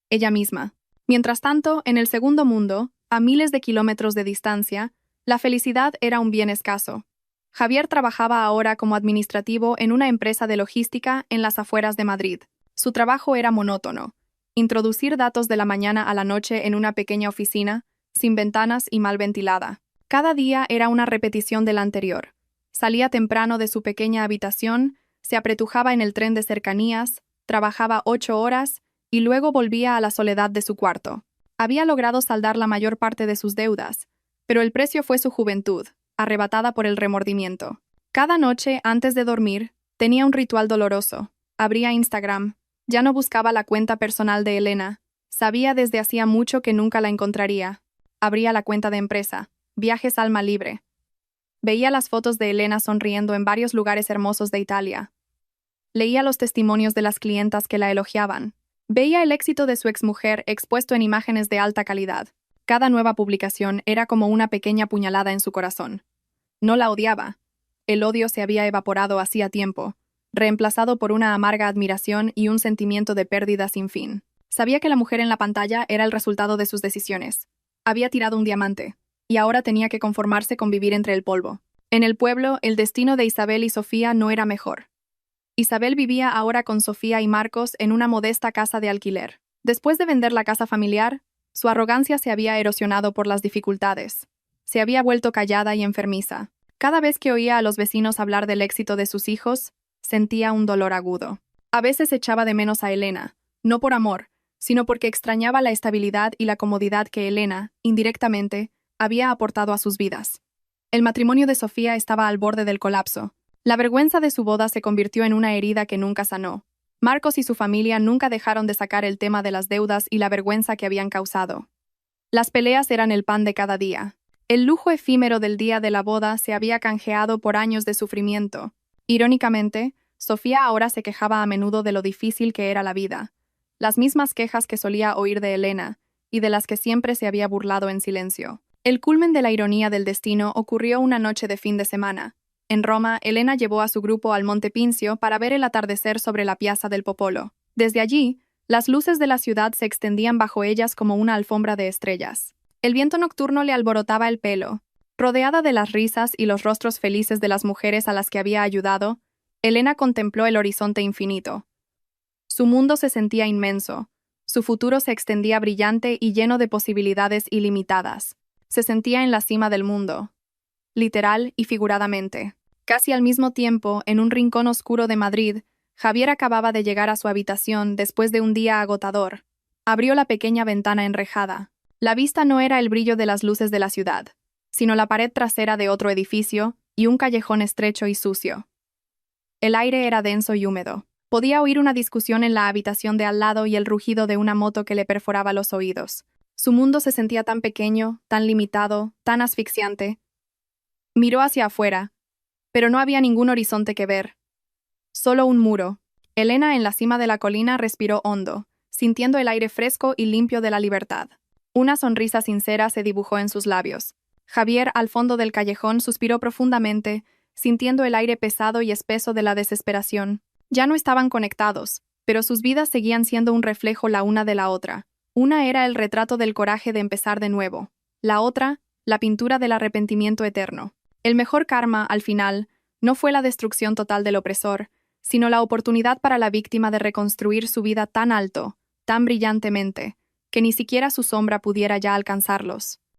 ella misma. Mientras tanto, en el segundo mundo, a miles de kilómetros de distancia, la felicidad era un bien escaso. Javier trabajaba ahora como administrativo en una empresa de logística en las afueras de Madrid. Su trabajo era monótono: introducir datos de la mañana a la noche en una pequeña oficina, sin ventanas y mal ventilada. Cada día era una repetición del anterior. Salía temprano de su pequeña habitación, se apretujaba en el tren de cercanías, trabajaba 8 horas y luego volvía a la soledad de su cuarto. Había logrado saldar la mayor parte de sus deudas, pero el precio fue su juventud, arrebatada por el remordimiento. Cada noche, antes de dormir, tenía un ritual doloroso. Abría Instagram. Ya no buscaba la cuenta personal de Elena. Sabía desde hacía mucho que nunca la encontraría. Abría la cuenta de empresa. Viajes Alma Libre. Veía las fotos de Elena sonriendo en varios lugares hermosos de Italia. Leía los testimonios de las clientas que la elogiaban. Veía el éxito de su exmujer expuesto en imágenes de alta calidad. Cada nueva publicación era como una pequeña puñalada en su corazón. No la odiaba. El odio se había evaporado hacía tiempo, reemplazado por una amarga admiración y un sentimiento de pérdida sin fin. Sabía que la mujer en la pantalla era el resultado de sus decisiones. Había tirado un diamante, y ahora tenía que conformarse con vivir entre el polvo. En el pueblo, el destino de Isabel y Sofía no era mejor. Isabel vivía ahora con Sofía y Marcos en una modesta casa de alquiler. Después de vender la casa familiar, su arrogancia se había erosionado por las dificultades. Se había vuelto callada y enfermiza. Cada vez que oía a los vecinos hablar del éxito de sus hijos, sentía un dolor agudo. A veces echaba de menos a Elena, no por amor, sino porque extrañaba la estabilidad y la comodidad que Elena, indirectamente, había aportado a sus vidas. El matrimonio de Sofía estaba al borde del colapso. La vergüenza de su boda se convirtió en una herida que nunca sanó. Marcos y su familia nunca dejaron de sacar el tema de las deudas y la vergüenza que habían causado. Las peleas eran el pan de cada día. El lujo efímero del día de la boda se había canjeado por años de sufrimiento. Irónicamente, Sofía ahora se quejaba a menudo de lo difícil que era la vida. Las mismas quejas que solía oír de Elena, y de las que siempre se había burlado en silencio. El culmen de la ironía del destino ocurrió una noche de fin de semana. En Roma, Elena llevó a su grupo al Monte Pincio para ver el atardecer sobre la Piazza del Popolo. Desde allí, las luces de la ciudad se extendían bajo ellas como una alfombra de estrellas. El viento nocturno le alborotaba el pelo. Rodeada de las risas y los rostros felices de las mujeres a las que había ayudado, Elena contempló el horizonte infinito. Su mundo se sentía inmenso. Su futuro se extendía brillante y lleno de posibilidades ilimitadas. Se sentía en la cima del mundo, literal y figuradamente. Casi al mismo tiempo, en un rincón oscuro de Madrid, Javier acababa de llegar a su habitación después de un día agotador. Abrió la pequeña ventana enrejada. La vista no era el brillo de las luces de la ciudad, sino la pared trasera de otro edificio y un callejón estrecho y sucio. El aire era denso y húmedo. Podía oír una discusión en la habitación de al lado y el rugido de una moto que le perforaba los oídos. Su mundo se sentía tan pequeño, tan limitado, tan asfixiante. Miró hacia afuera, pero no había ningún horizonte que ver. Solo un muro. Elena, en la cima de la colina, respiró hondo, sintiendo el aire fresco y limpio de la libertad. Una sonrisa sincera se dibujó en sus labios. Javier, al fondo del callejón, suspiró profundamente, sintiendo el aire pesado y espeso de la desesperación. Ya no estaban conectados, pero sus vidas seguían siendo un reflejo la una de la otra. Una era el retrato del coraje de empezar de nuevo. La otra, la pintura del arrepentimiento eterno. El mejor karma, al final, no fue la destrucción total del opresor, sino la oportunidad para la víctima de reconstruir su vida tan alto, tan brillantemente, que ni siquiera su sombra pudiera ya alcanzarlos.